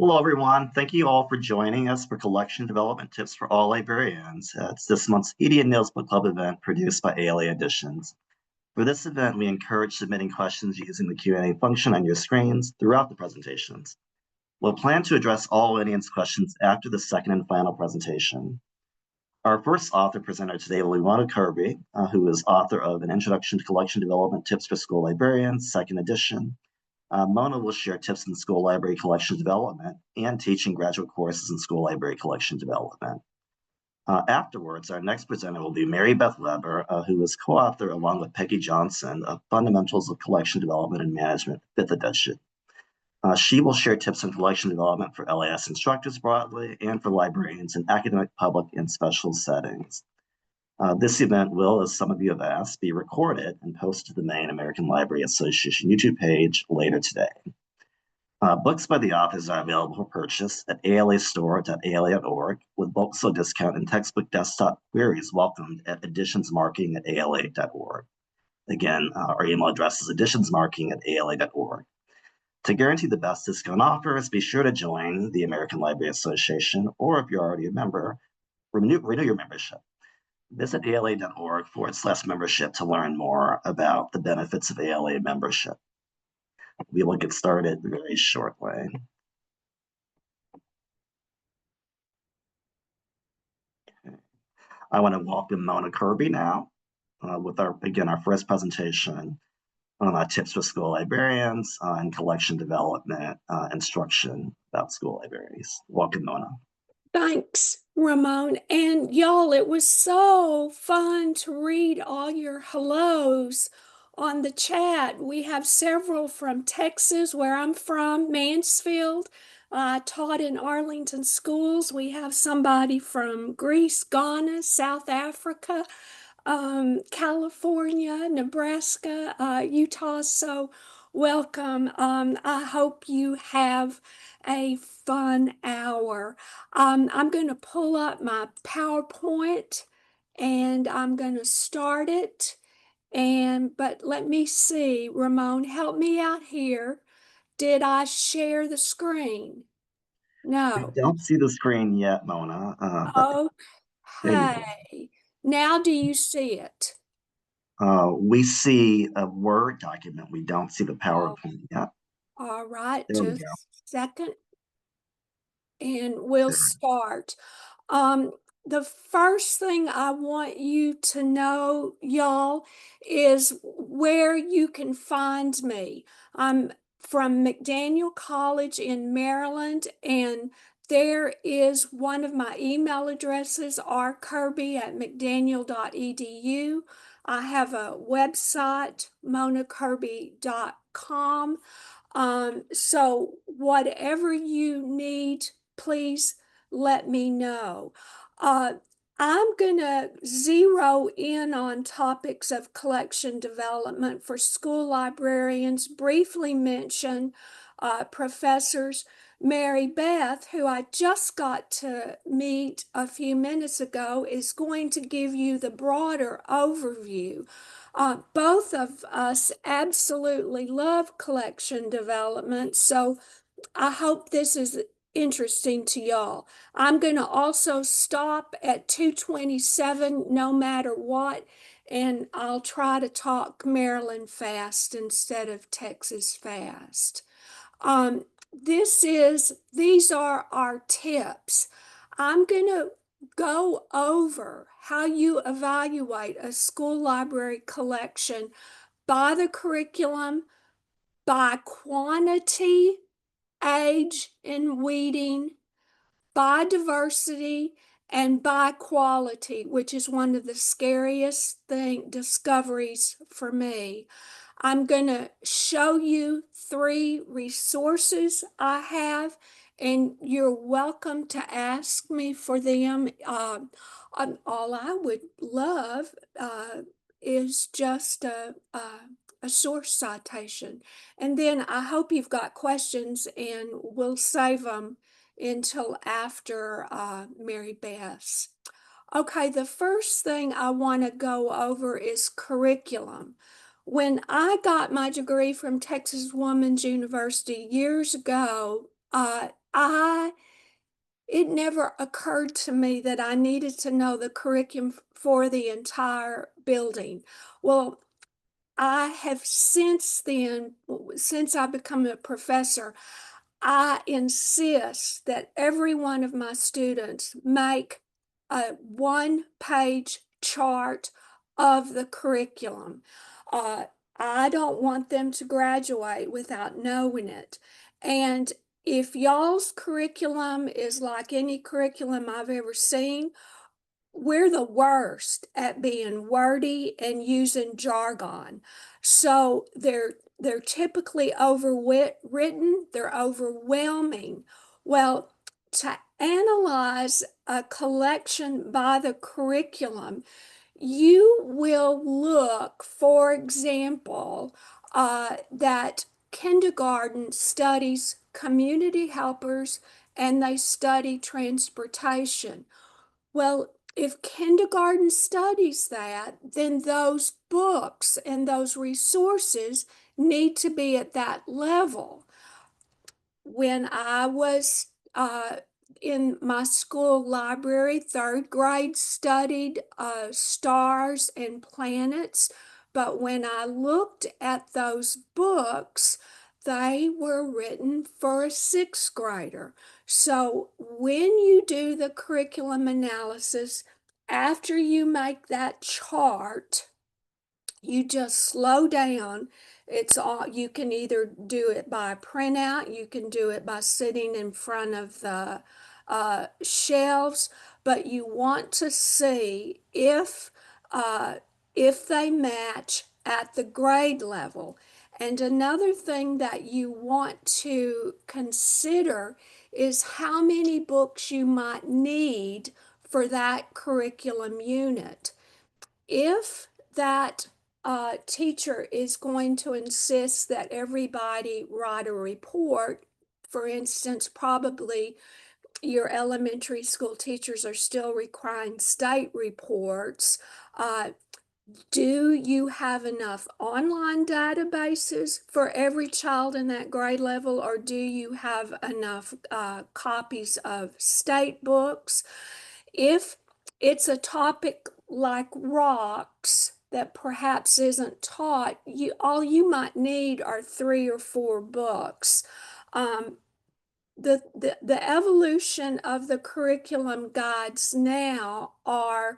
Hello, everyone. Thank you all for joining us for Collection Development Tips for All Librarians. It's this month's Edie and Neal's Book Club event produced by ALA Editions. For this event, we encourage submitting questions using the Q&A function on your screens throughout the presentations. We'll plan to address all audience questions after the second and final presentation. Our first author presenter today will be Kerby, who is author of An Introduction to Collection Development Tips for School Librarians, second edition. Mona will share tips in school library collection development and teaching graduate courses in school library collection development. Afterwards, our next presenter will be Beth Weber, who is co-author along with Peggy Johnson of Fundamentals of Collection Development and Management, 5th edition. She will share tips on collection development for LAS instructors broadly and for librarians in academic, public, and special settings. This event will, as some of you have asked, be recorded and posted to the main American Library Association YouTube page later today. Books by the authors are available for purchase at alastore.ala.org with bulk sale discount and textbook desktop queries welcomed at editionsmarking@ala.org. Again, our email address is editionsmarking@ala.org. To guarantee the best discount offers, be sure to join the American Library Association, or if you're already a member, renew your membership. Visit ala.org/membership to learn more about the benefits of ALA membership. We will get started very shortly. Okay. I want to welcome Mona Kerby now with our first presentation on tips for school librarians and collection development instruction about school libraries. Welcome, Mona. Thanks, Ramon. And y'all, it was so fun to read all your hellos on the chat. We have several from Texas, where I'm from, Mansfield. I taught in Arlington schools. We have somebody from Greece, Ghana, South Africa, California, Nebraska, Utah. So welcome. I hope you have a fun hour. I'm going to pull up my PowerPoint and I'm going to start it. But let me see, Ramon, help me out here. Did I share the screen? No. We don't see the screen yet, Mona. Okay. Now do you see it? We see a Word document. We don't see the PowerPoint yet. All right, There we just go. a second. And we'll start. The first thing I want you to know, y'all, is where you can find me. I'm from McDaniel College in Maryland, and there is one of my email addresses, rkerby@mcdaniel.edu. I have a website, monakerby.com. So whatever you need, please let me know. I'm going to zero in on topics of collection development for school librarians, briefly mention professors. Mary Beth, who I just got to meet a few minutes ago, is going to give you the broader overview. Both of us absolutely love collection development, so I hope this is interesting to y'all. I'm going to also stop at 2:27 no matter what, and I'll try to talk Maryland fast instead of Texas fast. These are our tips. I'm going to go over how you evaluate a school library collection by the curriculum, by quantity, age, and weeding, by diversity, and by quality, which is one of the scariest discoveries for me. I'm going to show you 3 resources I have, and you're welcome to ask me for them. All I would love is just a source citation. And then I hope you've got questions, and we'll save them until after Mary Beth's. Okay, the first thing I want to go over is curriculum. When I got my degree from Texas Woman's University years ago, I it never occurred to me that I needed to know the curriculum for the entire building. Well, I have since then, since I've become a professor, I insist that every one of my students make a one-page chart of the curriculum. Uh, I don't want them to graduate without knowing it. And if y'all's curriculum is like any curriculum I've ever seen, we're the worst at being wordy and using jargon. So they're typically overwritten, they're overwhelming. Well, to analyze a collection by the curriculum, you will look, for example, that kindergarten studies community helpers and they study transportation. Well, if kindergarten studies that, then those books and those resources need to be at that level. When I was in my school library, third grade studied stars and planets, but when I looked at those books, they were written for a sixth grader. So when you do the curriculum analysis, after you make that chart, you just slow down. It's all, you can either do it by printout, you can do it by sitting in front of the shelves, but you want to see uh, if they match at the grade level. And another thing that you want to consider is how many books you might need for that curriculum unit. If that teacher is going to insist that everybody write a report, for instance, probably your elementary school teachers are still requiring state reports. Do you have enough online databases for every child in that grade level, or do you have enough copies of state books? If it's a topic like rocks that perhaps isn't taught, all you might need are 3 or 4 books. Um, the evolution of the curriculum guides now are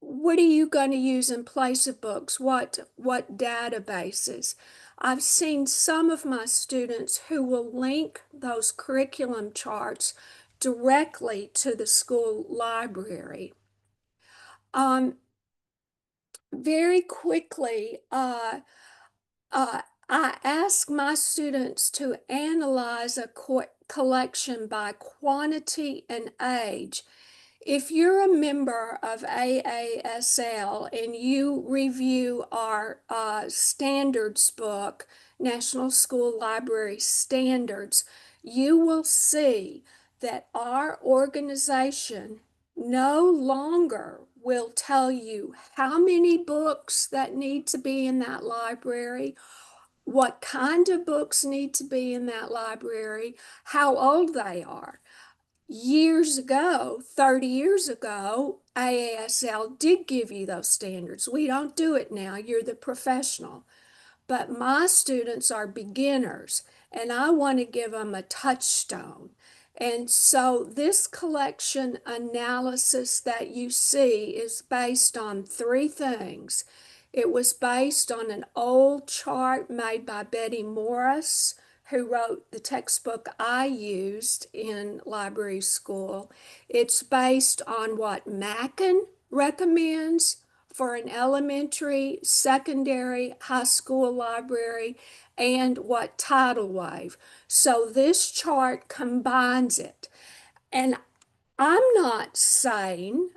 what are you going to use in place of books? What databases? I've seen some of my students who will link those curriculum charts directly to the school library. Very quickly, I ask my students to analyze a collection by quantity and age. If you're a member of AASL and you review our standards book, National School Library Standards, you will see that our organization no longer will tell you how many books that need to be in that library, what kind of books need to be in that library, how old they are. Years ago, 30 years ago, AASL did give you those standards. We don't do it now. You're the professional. But my students are beginners and I want to give them a touchstone. And so this collection analysis that you see is based on 3 things. It was based on an old chart made by Betty Morris, who wrote the textbook I used in library school. It's based on what Mackin recommends for an elementary, secondary, high school library, and what Tidal Wave. So this chart combines it. And I'm not saying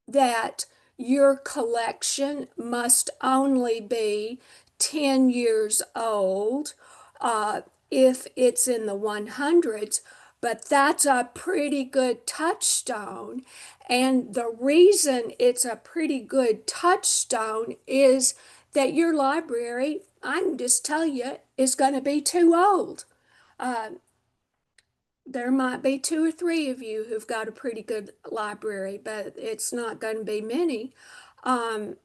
that your collection must only be 10 years old if it's in the 100s, but that's a pretty good touchstone. And the reason it's a pretty good touchstone is that your library, I can just tell you, is going to be too old. there might be two or three of you who've got a pretty good library, but it's not going to be many. Um,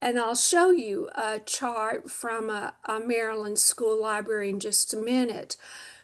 and I'll show you a chart from a Maryland school library in just a minute.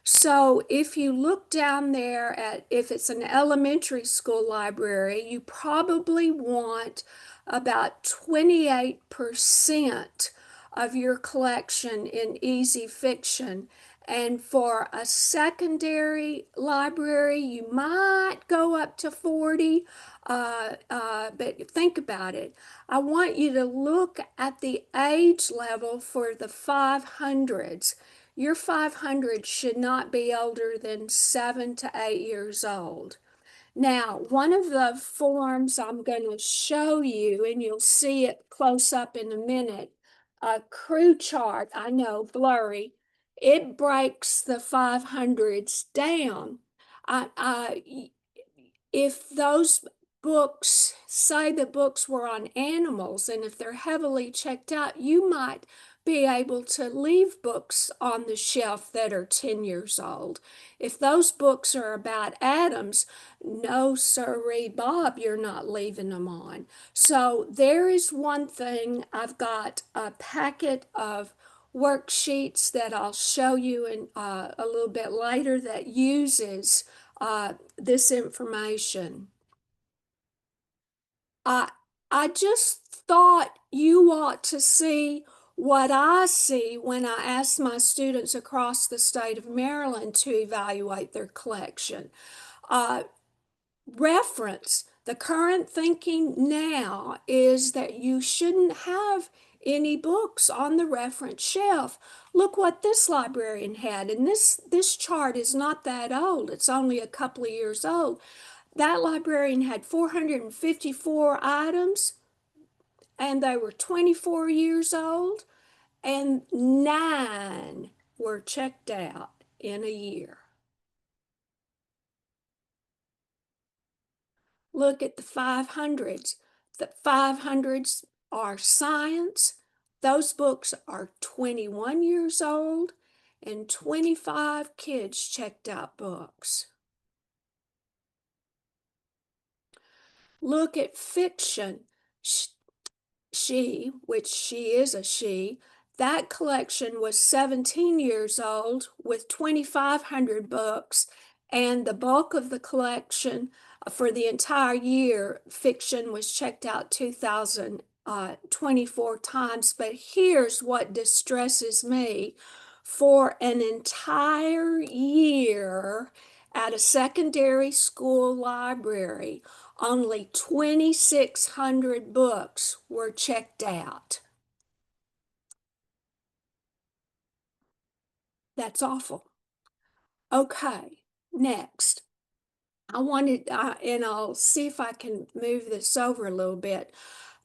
So if you look down there at, if it's an elementary school library, you probably want about 28% of your collection in easy fiction. And for a secondary library, you might go up to 40, but think about it. I want you to look at the age level for the 500s. Your 500 should not be older than 7 to 8 years old. Now, one of the forms I'm going to show you, and you'll see it close up in a minute, a crew chart, I know, blurry, it breaks the 500s down. If those books, say the books were on animals, and if they're heavily checked out, you might be able to leave books on the shelf that are 10 years old. If those books are about atoms, no sirree, Bob, you're not leaving them on. So there is one thing. I've got a packet of worksheets that I'll show you in a little bit later that uses this information. I I just thought you ought to see what I see when I ask my students across the state of Maryland to evaluate their collection. Uh, Reference. The current thinking now is that you shouldn't have any books on the reference shelf. Look what this librarian had, and this chart is not that old. It's only a couple of years old. That librarian had 454 items, and they were 24 years old, and 9 were checked out in a year. Look at the 500s. The 500s are science. Those books are 21 years old, and 25 kids checked out books. Look at fiction. Which she is a she, that collection was 17 years old with 2,500 books, and the bulk of the collection for the entire year, fiction was checked out 2,024 times. But here's what distresses me. For an entire year at a secondary school library, only 2,600 books were checked out. That's awful. Okay, next. I wanted, and I'll see if I can move this over a little bit.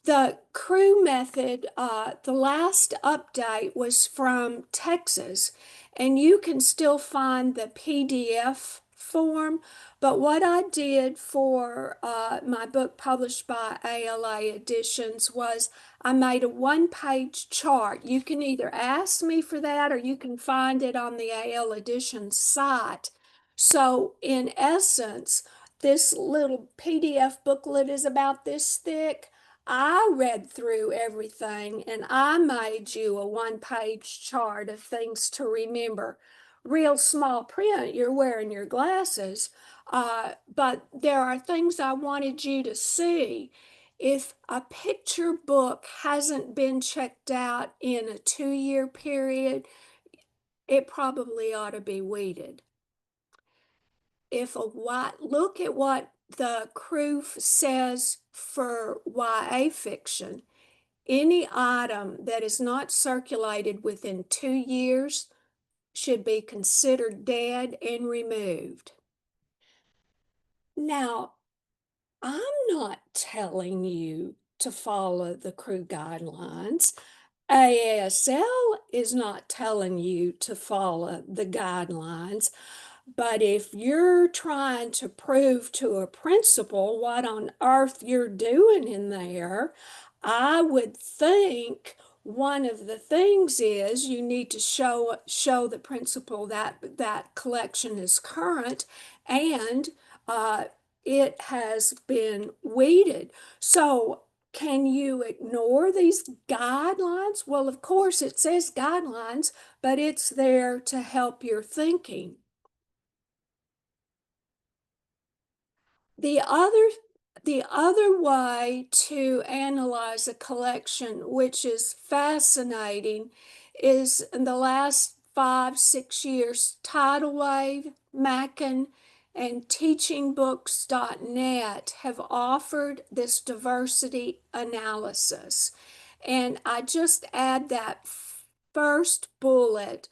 The crew method, the last update was from Texas, and you can still find the PDF form. But what I did for my book published by ALA Editions was I made a one-page chart. You can either ask me for that or you can find it on the AL Editions site. So in essence, this little PDF booklet is about this thick. I read through everything and I made you a one-page chart of things to remember. Real small print, you're wearing your glasses, but there are things I wanted you to see. If a picture book hasn't been checked out in a 2-year period, it probably ought to be weeded. If a look at what the crew says for YA fiction, any item that is not circulated within 2 years should be considered dead and removed. Now, I'm not telling you to follow the crew guidelines. ASL is not telling you to follow the guidelines. But if you're trying to prove to a principal what on earth you're doing in there, I would think one of the things is you need to show the principal that that collection is current and uh, it has been weeded. So can you ignore these guidelines? Well, of course it says guidelines, but it's there to help your thinking. The other the other way to analyze a collection, which is fascinating, is in the last 5, 6 years, Tidal Wave, Mackin, and teachingbooks.net have offered this diversity analysis. And I just add that first bullet.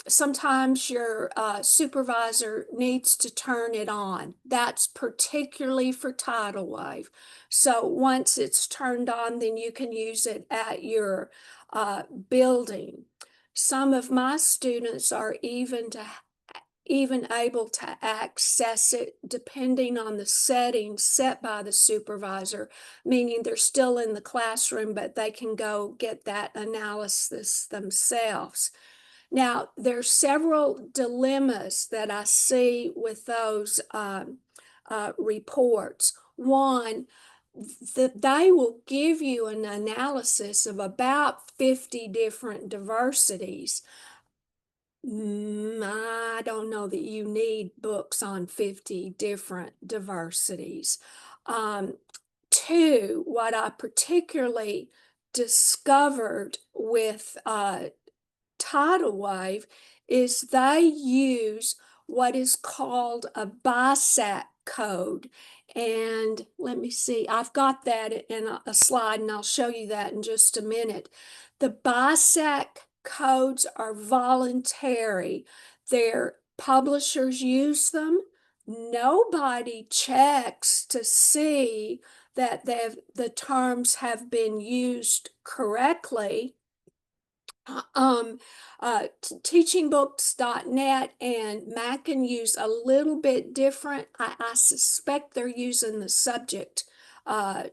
Sometimes your supervisor needs to turn it on. That's particularly for tidal wave. So once it's turned on, then you can use it at your building. Some of my students are even able to access it depending on the settings set by the supervisor, meaning they're still in the classroom, but they can go get that analysis themselves. Now, there's several dilemmas that I see with those reports. One, that they will give you an analysis of about 50 different diversities. I don't know that you need books on 50 different diversities. Two, what I particularly discovered with tidal wave is they use what is called a BISAC code. And let me see, I've got that in a slide and I'll show you that in just a minute. The BISAC codes are voluntary. Their publishers use them. Nobody checks to see that the terms have been used correctly. Teachingbooks.net and Mackin use a little bit different. I suspect they're using the subject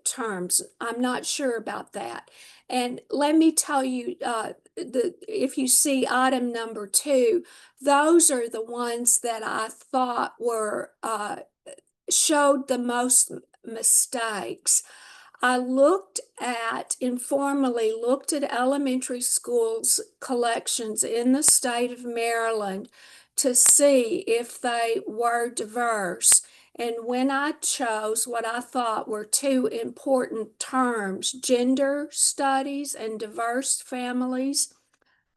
terms. I'm not sure about that. And let me tell you, if you see item number 2, those are the ones that I thought were showed the most mistakes. I informally looked at elementary schools collections in the state of Maryland to see if they were diverse. And when I chose what I thought were two important terms, gender studies and diverse families,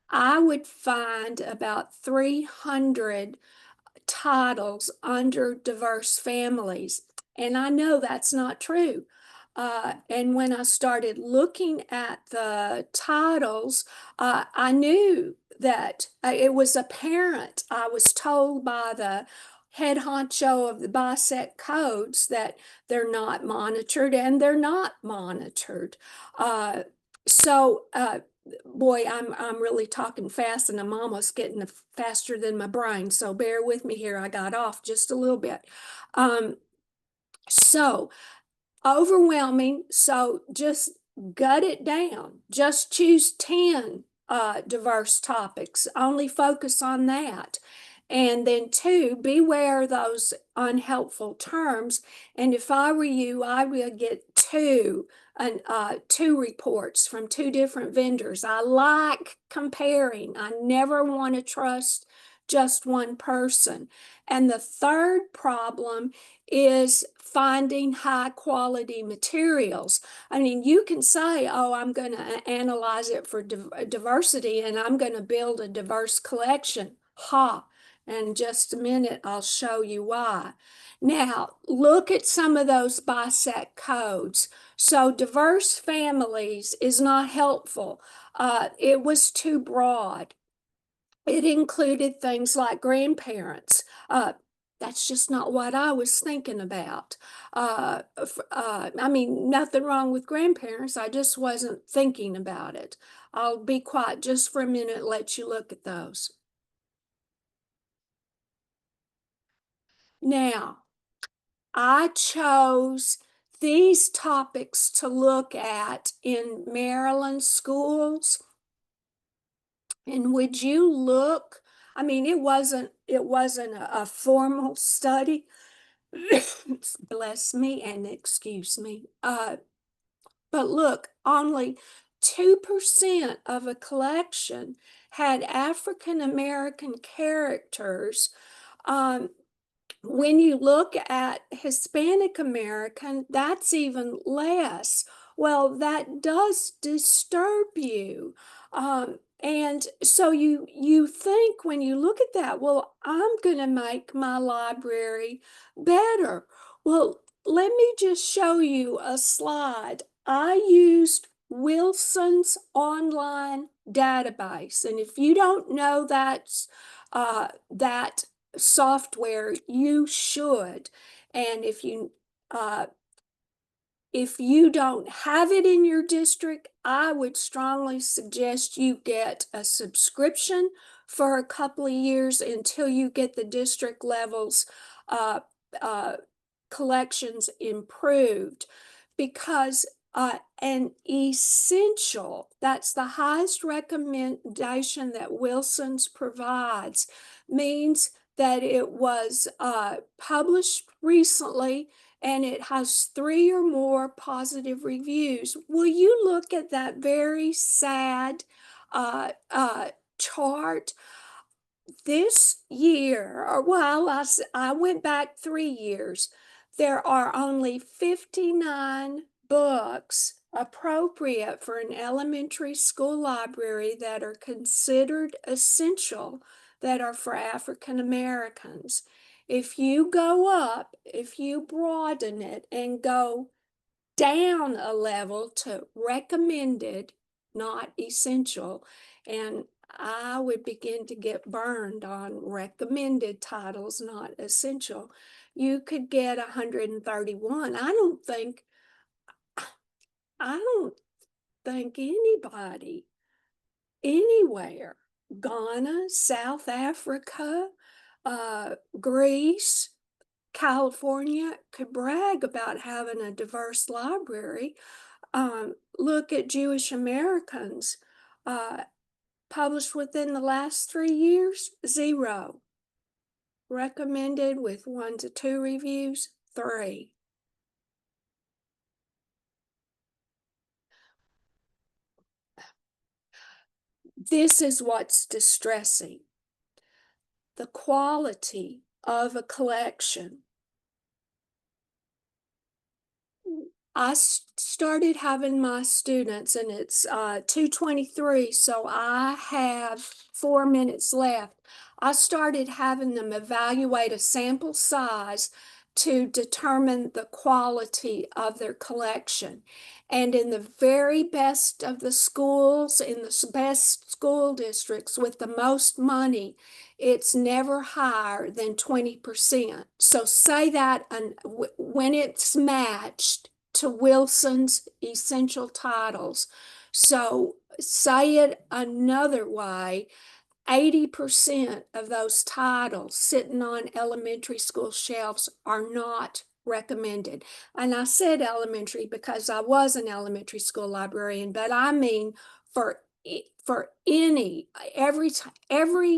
I would find about 300 titles under diverse families. And I know that's not true. And when I started looking at the titles, I knew that it was apparent. I was told by the head honcho of the BISEC codes that they're not monitored, and they're not monitored. So boy, I'm really talking fast, and I'm almost getting faster than my brain. So bear with me here. I got off just a little bit. So overwhelming. So just gut it down. Just choose 10 diverse topics. Only focus on that. And then 2, beware those unhelpful terms. And if I were you, I would get 2 reports from 2 different vendors. I like comparing. I never want to trust just one person. And the third problem is finding high quality materials. I mean, you can say, oh, I'm going to analyze it for diversity and I'm going to build a diverse collection. Ha! And in just a minute, I'll show you why. Now, look at some of those BISAC codes. So diverse families is not helpful. It was too broad. It included things like grandparents. That's just not what I was thinking about. I mean, nothing wrong with grandparents. I just wasn't thinking about it. I'll be quiet just for a minute and let you look at those. Now, I chose these topics to look at in Maryland schools. And would you look, I mean, it wasn't a formal study. Bless me and excuse me. But look, only 2% of a collection had African American characters. Um, when you look at Hispanic American, that's even less. Well, that does disturb you. And so you think when you look at that, well, I'm going to make my library better. Well, let me just show you a slide. I used Wilson's online database, and if you don't know that software, you should. And if you don't have it in your district, I would strongly suggest you get a subscription for a couple of years until you get the district levels uh, uh, collections improved, because an essential, that's the highest recommendation that Wilson's provides, means that it was published recently and it has 3 or more positive reviews. Will you look at that very sad chart? This year, or well, I went back 3 years, there are only 59 books appropriate for an elementary school library that are considered essential that are for African Americans. If you go up, if you broaden it and go down a level to recommended, not essential, and I would begin to get burned on recommended titles, not essential. You could get 131. I don't think anybody anywhere, Ghana, South Africa, Greece, California, could brag about having a diverse library. Look at Jewish Americans. Published within the last 3 years, 0. Recommended with 1 to 2 reviews, 3. This is what's distressing. The quality of a collection. I started having my students, and it's 2:23, so I have 4 minutes left. I started having them evaluate a sample size to determine the quality of their collection. And in the very best of the schools, in the best school districts with the most money, it's never higher than 20%. So say that, and when it's matched to Wilson's essential titles. So say it another way, 80% of those titles sitting on elementary school shelves are not recommended. And I said elementary because I was an elementary school librarian, but I mean for every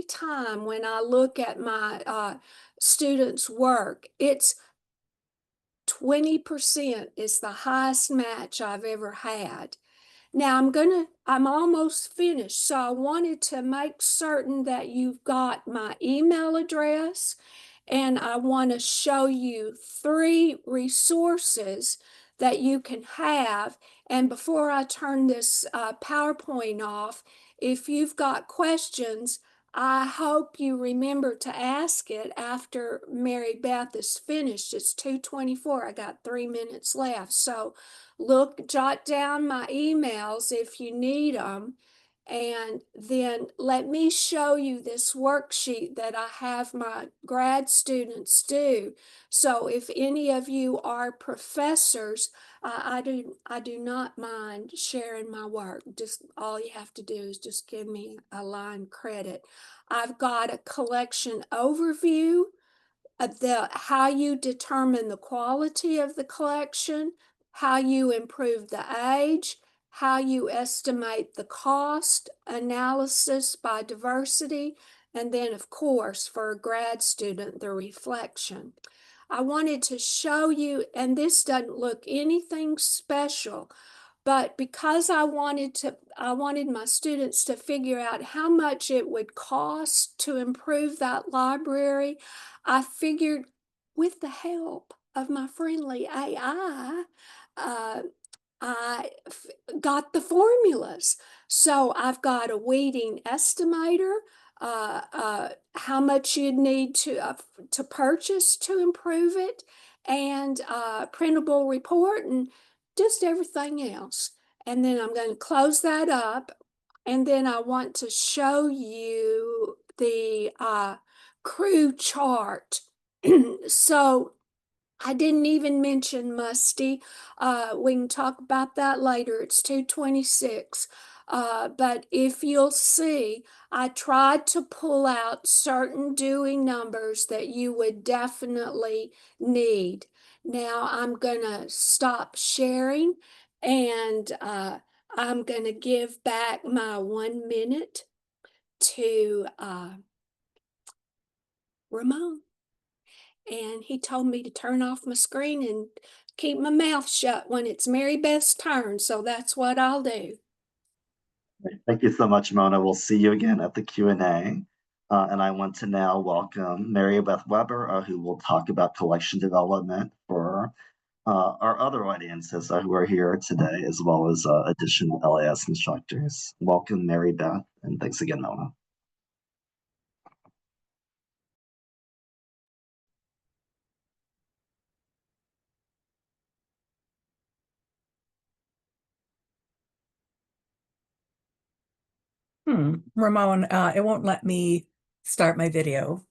time when I look at my students' work, it's 20% is the highest match I've ever had. Now I'm almost finished, so I wanted to make certain that you've got my email address, and I want to show you 3 resources that you can have. And before I turn this PowerPoint off, if you've got questions, I hope you remember to ask it after Mary Beth is finished. It's 2:24. I got 3 minutes left. So jot down my emails if you need them. And then let me show you this worksheet that I have my grad students do. So if any of you are professors, I do not mind sharing my work. Just all you have to do is just give me a line credit. I've got a collection overview of how you determine the quality of the collection, how you improve the age, how you estimate the cost, analysis by diversity, and then, of course, for a grad student, the reflection. I wanted to show you, and this doesn't look anything special, but because I wanted my students to figure out how much it would cost to improve that library, I figured with the help of my friendly AI, uh, got the formulas. So I've got a weeding estimator, how much you'd need to purchase to improve it, and printable report, and just everything else. And then I'm going to close that up. And then I want to show you the crew chart. So I didn't even mention Musty. We can talk about that later. It's 2:26. But if you'll see, I tried to pull out certain Dewey numbers that you would definitely need. Now I'm going to stop sharing, and I'm going to give back my 1 minute to Ramon. And he told me to turn off my screen and keep my mouth shut when it's Mary Beth's turn. So that's what I'll do. Thank you so much, Mona. We'll see you again at the Q&A. And I want to now welcome Mary Beth Weber, who will talk about collection development for our other audiences who are here today, as well as additional LAS instructors. Welcome, Mary Beth, and thanks again, Mona. Ramon, it won't let me start my video.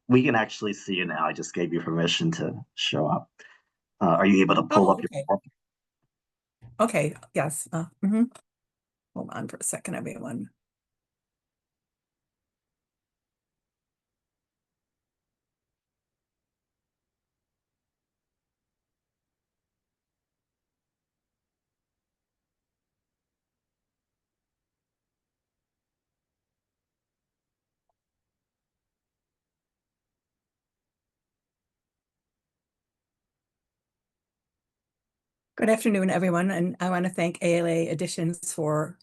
We can actually see you now. I just gave you permission to show up. Are you able to pull up okay. your? Okay, yes. Hold on for a second, everyone. Good afternoon, everyone, and I want to thank ALA Editions for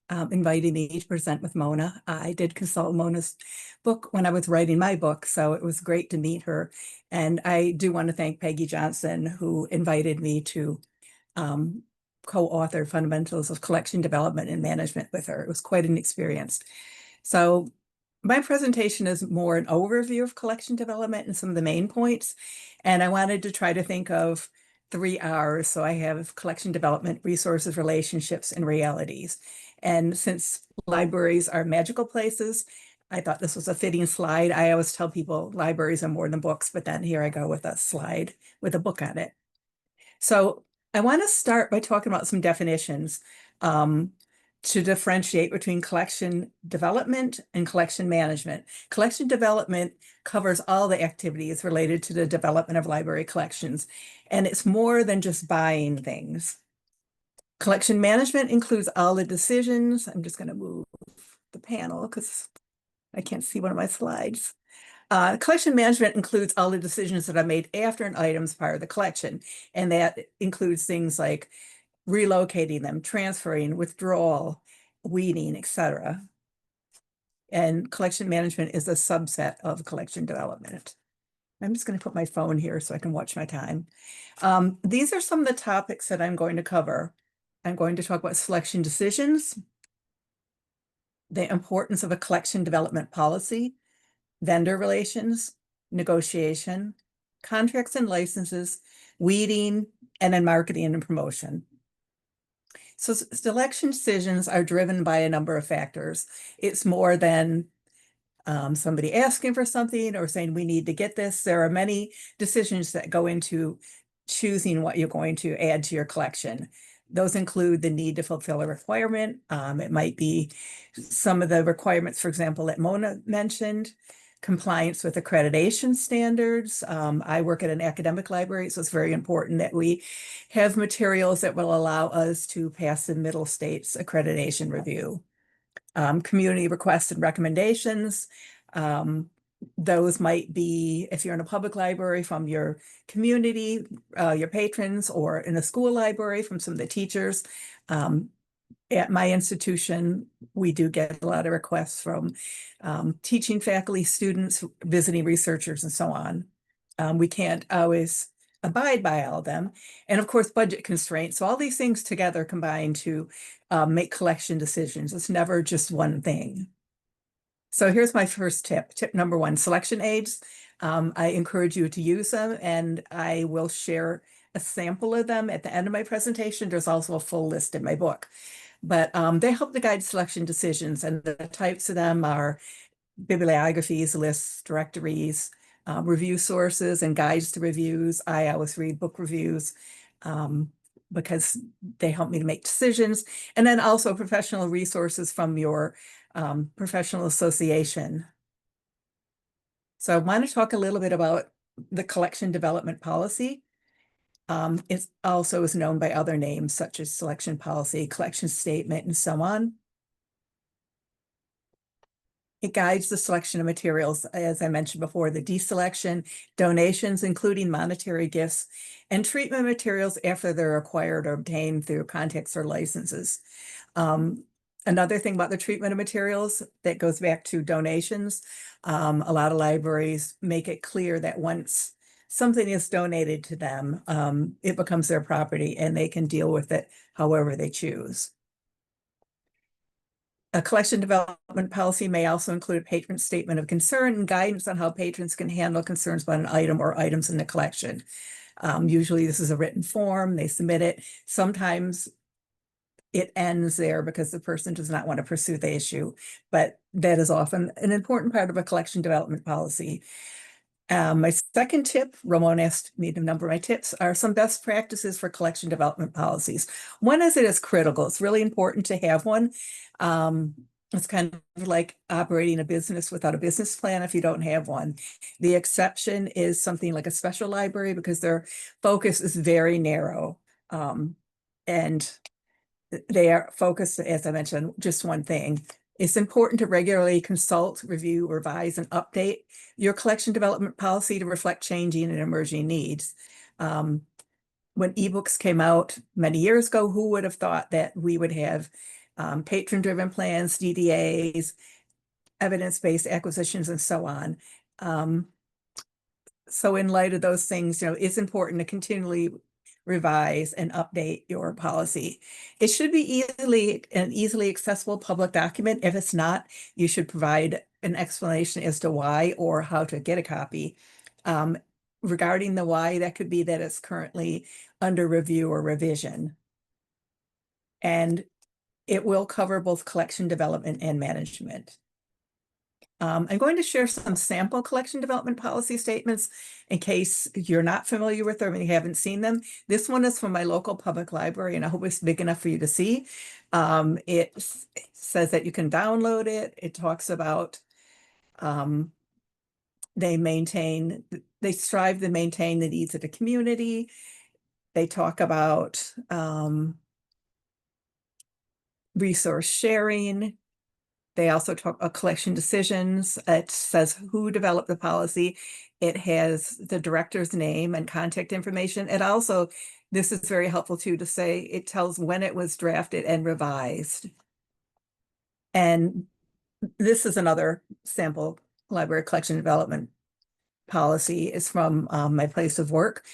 inviting me to present with Mona. I did consult Mona's book when I was writing my book, so it was great to meet her. And I do want to thank Peggy Johnson, who invited me to co-author Fundamentals of Collection Development and Management with her. It was quite an experience. So my presentation is more an overview of collection development and some of the main points. And I wanted to try to think of 3 R's. So I have collection development, resources, relationships, and realities. And since libraries are magical places, I thought this was a fitting slide. I always tell people libraries are more than books, but then here I go with a slide with a book on it. So I want to start by talking about some definitions to differentiate between collection development and collection management. Collection development covers all the activities related to the development of library collections, and it's more than just buying things. Collection management includes all the decisions. I'm just going to move the panel because I can't see one of my slides. Collection management includes all the decisions that are made after an item's part of the collection, and that includes things like relocating them, transferring, withdrawal, weeding, etc. And collection management is a subset of collection development. I'm just going to put my phone here so I can watch my time. These are some of the topics that I'm going to cover. I'm going to talk about selection decisions, the importance of a collection development policy, vendor relations, negotiation, contracts and licenses, weeding, and then marketing and promotion. So selection decisions are driven by a number of factors. It's more than somebody asking for something or saying we need to get this. There are many decisions that go into choosing what you're going to add to your collection. Those include the need to fulfill a requirement. It might be some of the requirements, for example, that Mona mentioned, compliance with accreditation standards. I work at an academic library, so it's very important that we have materials that will allow us to pass the Middle States accreditation review. Community requests and recommendations. Those might be, if you're in a public library, from your community, your patrons, or in a school library from some of the teachers. At my institution, we do get a lot of requests from teaching faculty, students, visiting researchers, and so on. We can't always abide by all of them. And of course, budget constraints. So all these things together combine to make collection decisions. It's never just one thing. So here's my first tip. Tip number one, selection aids. I encourage you to use them, and I will share a sample of them at the end of my presentation. There's also a full list in my book. But they help to guide selection decisions, and the types of them are bibliographies, lists, directories, review sources, and guides to reviews. I always read book reviews because they help me to make decisions. And then also professional resources from your professional association. So I want to talk a little bit about the collection development policy. It also is known by other names such as selection policy, collection statement, and so on. It guides the selection of materials, as I mentioned before, the deselection, donations, including monetary gifts, and treatment materials after they're acquired or obtained through contacts or licenses. Another thing about the treatment of materials that goes back to donations, a lot of libraries make it clear that once something is donated to them, it becomes their property and they can deal with it however they choose. A collection development policy may also include a patron statement of concern and guidance on how patrons can handle concerns about an item or items in the collection. Usually this is a written form, they submit it. Sometimes it ends there because the person does not want to pursue the issue, but that is often an important part of a collection development policy. My second tip, Ramon asked me to number my tips, are some best practices for collection development policies. One is it is critical. It's really important to have one. It's kind of like operating a business without a business plan if you don't have one. The exception is something like a special library because their focus is very narrow. And they are focused, as I mentioned, just one thing. It's important to regularly consult, review, revise, and update your collection development policy to reflect changing and emerging needs. When ebooks came out many years ago, who would have thought that we would have patron-driven plans, DDAs, evidence-based acquisitions, and so on. So in light of those things, it's important to continually revise and update your policy. It should be an easily accessible public document. If it's not, you should provide an explanation as to why or how to get a copy. Regarding the why, that could be that it's currently under review or revision. And it will cover both collection development and management. I'm going to share some sample collection development policy statements in case you're not familiar with them and you haven't seen them. This one is from my local public library, and I hope it's big enough for you to see. It says that you can download it. It talks about they strive to maintain the needs of the community. They talk about resource sharing. They also talk about collection decisions. It says who developed the policy. It has the director's name and contact information. It also, this is very helpful too, to say it tells when it was drafted and revised. And this is another sample library collection development policy. It's from my place of work.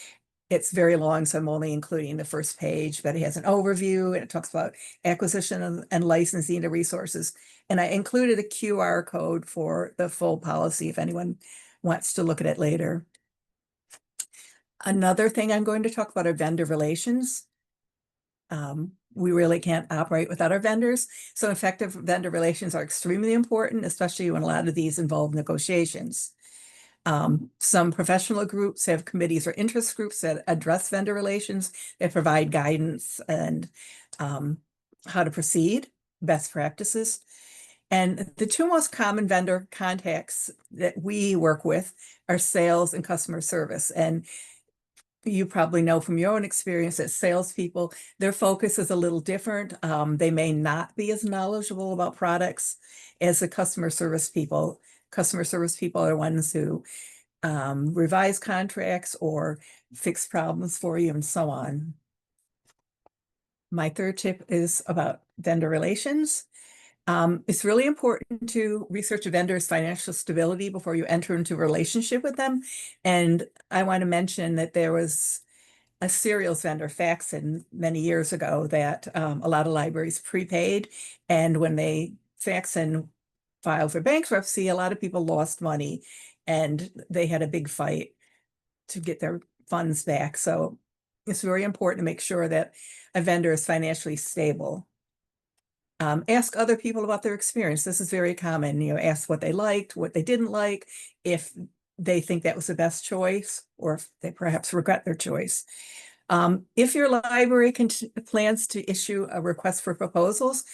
It's very long, so I'm only including the first page, but it has an overview and it talks about acquisition and licensing of resources. And I included a QR code for the full policy if anyone wants to look at it later. Another thing I'm going to talk about are vendor relations. We really can't operate without our vendors. So effective vendor relations are extremely important, especially when a lot of these involve negotiations. Some professional groups have committees or interest groups that address vendor relations, that provide guidance and how to proceed, best practices. And the two most common vendor contacts that we work with are sales and customer service. And you probably know from your own experience that salespeople, their focus is a little different. They may not be as knowledgeable about products as the customer service people. Customer service people are ones who revise contracts or fix problems for you and so on. My third tip is about vendor relations. It's really important to research a vendor's financial stability before you enter into a relationship with them. And I want to mention that there was a cereals vendor, Faxon, many years ago that a lot of libraries prepaid. And when Faxon filed for bankruptcy, a lot of people lost money and they had a big fight to get their funds back. So it's very important to make sure that a vendor is financially stable. Ask other people about their experience. This is very common. Ask what they liked, what they didn't like, if they think that was the best choice, or if they perhaps regret their choice. If your library plans to issue a request for proposals,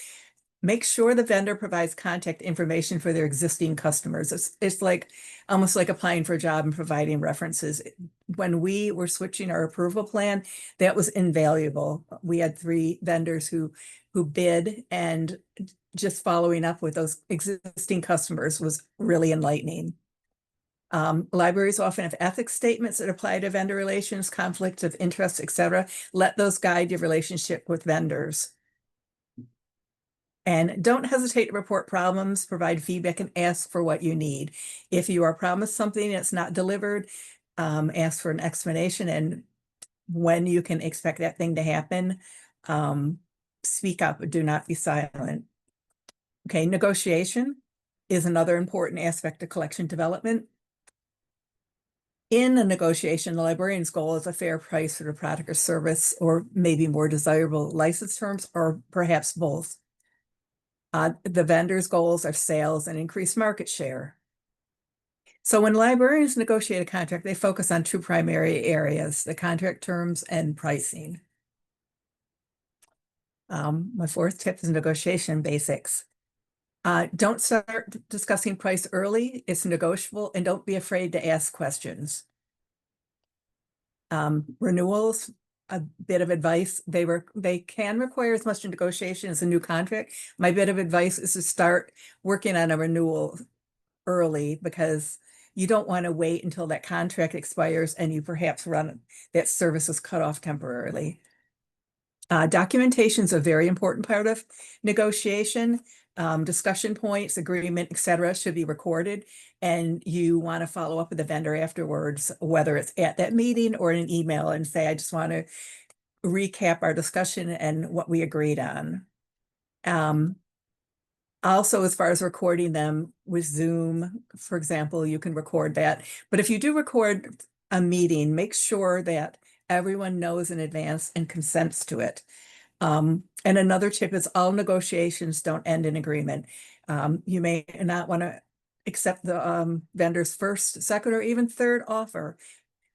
make sure the vendor provides contact information for their existing customers. It's like almost like applying for a job and providing references. When we were switching our approval plan, that was invaluable. We had 3 vendors who bid, and just following up with those existing customers was really enlightening. Libraries often have ethics statements that apply to vendor relations, conflicts of interest, etc. Let those guide your relationship with vendors. And don't hesitate to report problems, provide feedback, and ask for what you need. If you are promised something and it's not delivered, ask for an explanation and when you can expect that thing to happen. Speak up, do not be silent. Okay, negotiation is another important aspect of collection development. In a negotiation, the librarian's goal is a fair price for the product or service, or maybe more desirable license terms, or perhaps both. The vendor's goals are sales and increased market share. So when librarians negotiate a contract, they focus on 2 primary areas, the contract terms and pricing. My 4th tip is negotiation basics. Don't start discussing price early. It's negotiable, and don't be afraid to ask questions. Renewals, a bit of advice, they can require as much negotiation as a new contract. My bit of advice is to start working on a renewal early, because you don't want to wait until that contract expires and you perhaps run that service is cut off temporarily. Documentation is a very important part of negotiation. Discussion points, agreement, etc. should be recorded, and you want to follow up with the vendor afterwards, whether it's at that meeting or in an email, and say, I just want to recap our discussion and what we agreed on. Also, as far as recording them with Zoom, for example, you can record that. But if you do record a meeting, make sure that everyone knows in advance and consents to it. And another tip is all negotiations don't end in agreement. You may not want to accept the vendor's first, second, or even third offer.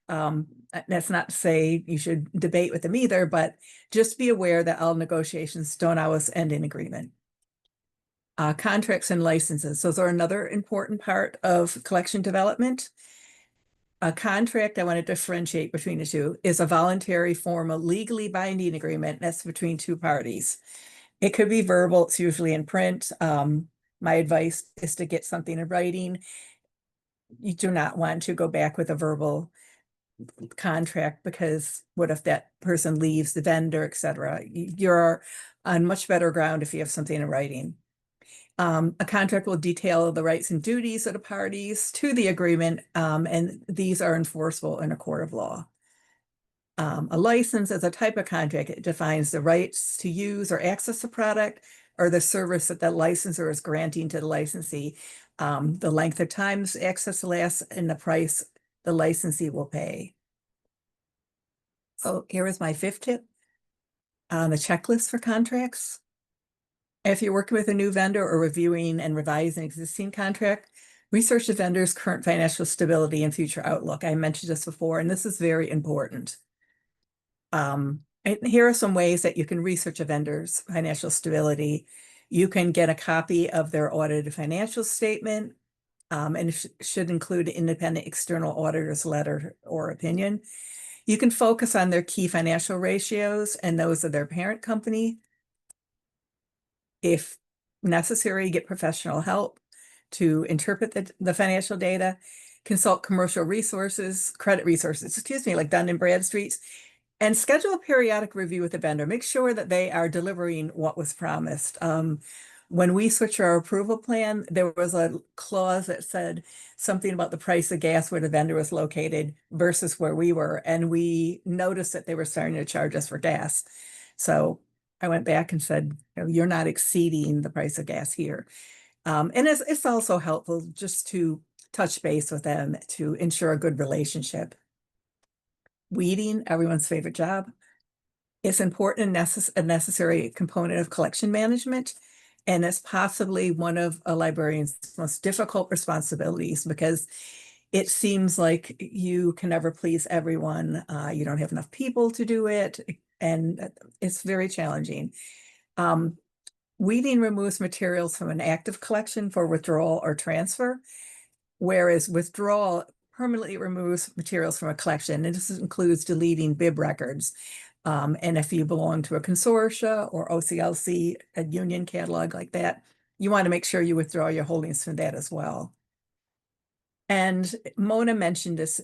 That's not to say you should debate with them either, but just be aware that all negotiations don't always end in agreement. Contracts and licenses, those are another important part of collection development. A contract, I want to differentiate between the two, is a voluntary formal, legally binding agreement that's between 2 parties. It could be verbal, it's usually in print. My advice is to get something in writing. You do not want to go back with a verbal contract, because what if that person leaves, the vendor, etc. You're on much better ground if you have something in writing. A contract will detail the rights and duties of the parties to the agreement, and these are enforceable in a court of law. A license is a type of contract. It defines the rights to use or access the product or the service that the licensor is granting to the licensee, the length of time access lasts, and the price the licensee will pay. So here is my 5th tip on the checklist for contracts. If you're working with a new vendor or reviewing and revising an existing contract, research the vendor's current financial stability and future outlook. I mentioned this before, and this is very important. And here are some ways that you can research a vendor's financial stability. You can get a copy of their audited financial statement, and it should include an independent external auditor's letter or opinion. You can focus on their key financial ratios and those of their parent company. If necessary, get professional help to interpret the financial data, consult commercial resources, credit resources, like Dun & Bradstreet's, and schedule a periodic review with the vendor. Make sure that they are delivering what was promised. When we switched our approval plan, there was a clause that said something about the price of gas where the vendor was located versus where we were. And we noticed that they were starting to charge us for gas. So I went back and said, you're not exceeding the price of gas here. And it's also helpful just to touch base with them to ensure a good relationship. Weeding, everyone's favorite job. It's important and a necessary component of collection management. And it's possibly one of a librarian's most difficult responsibilities because it seems like you can never please everyone. You don't have enough people to do it, and it's very challenging. Weeding removes materials from an active collection for withdrawal or transfer, whereas withdrawal permanently removes materials from a collection. And this includes deleting bib records. And if you belong to a consortia or OCLC, a union catalog like that, you want to make sure you withdraw your holdings from that as well. And Mona mentioned this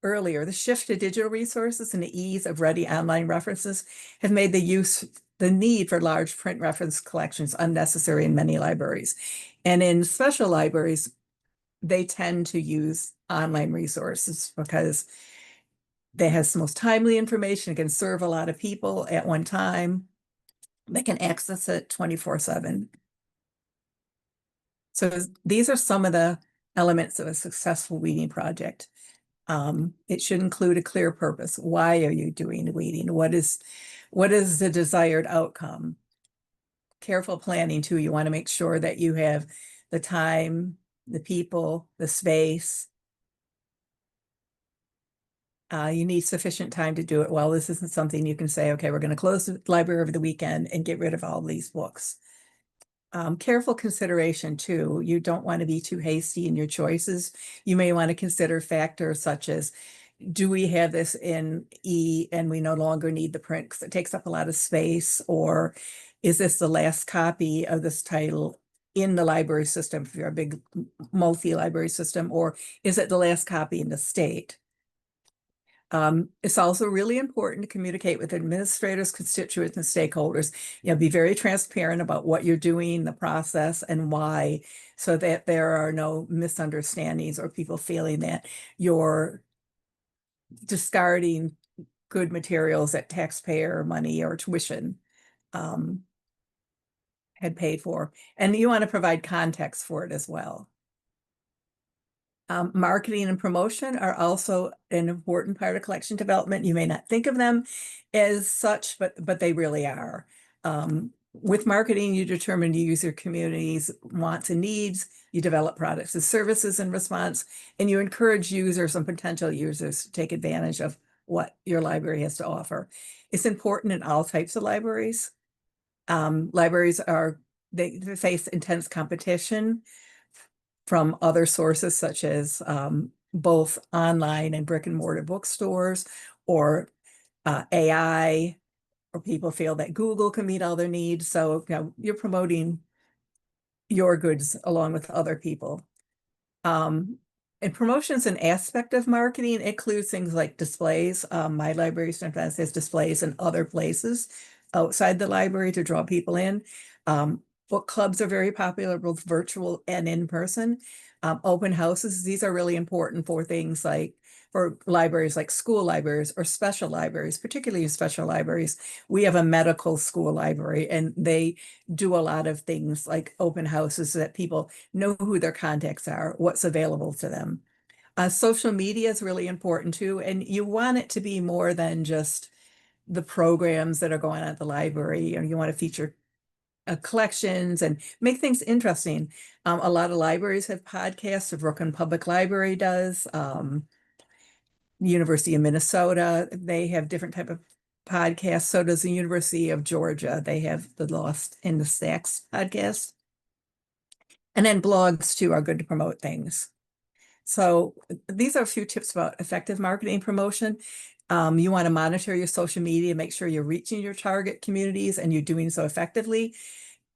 earlier, the shift to digital resources and the ease of ready online references have made the need for large print reference collections unnecessary in many libraries. And in special libraries, they tend to use online resources because they have the most timely information, it can serve a lot of people at one time. They can access it 24/7. So these are some of the elements of a successful weeding project. It should include a clear purpose. Why are you doing the weeding? What is the desired outcome? Careful planning too. You want to make sure that you have the time, the people, the space. You need sufficient time to do it well. This isn't something you can say, okay, we're going to close the library over the weekend and get rid of all these books. Careful consideration too. You don't want to be too hasty in your choices. You may want to consider factors such as, do we have this in E and we no longer need the print because it takes up a lot of space? Or is this the last copy of this title in the library system if you're a big multi-library system? Or is it the last copy in the state? It's also really important to communicate with administrators, constituents, and stakeholders. Be very transparent about what you're doing, the process, and why, so that there are no misunderstandings or people feeling that you're discarding good materials that taxpayer money or tuition had paid for. And you want to provide context for it as well. Marketing and promotion are also an important part of collection development. You may not think of them as such, but they really are. With marketing, you determine the user community's wants and needs, you develop products and services in response, and you encourage users and potential users to take advantage of what your library has to offer. It's important in all types of libraries. Libraries they face intense competition from other sources such as both online and brick and mortar bookstores, or AI, or people feel that Google can meet all their needs. So you're promoting your goods along with other people. And promotion's an aspect of marketing. It includes things like displays. My library sometimes has displays in other places outside the library to draw people in. Book clubs are very popular, both virtual and in person. Open houses, these are really important for things like, for libraries like school libraries or special libraries, particularly special libraries. We have a medical school library, and they do a lot of things like open houses so that people know who their contacts are, what's available to them. Social media is really important too, and you want it to be more than just the programs that are going on at the library. You want to feature collections and make things interesting. A lot of libraries have podcasts. The Brooklyn Public Library does. University of Minnesota, they have different type of podcast. So does the University of Georgia. They have the Lost in the Stacks podcast. And then blogs too are good to promote things. So these are a few tips about effective marketing promotion. You want to monitor your social media, make sure you're reaching your target communities and you're doing so effectively.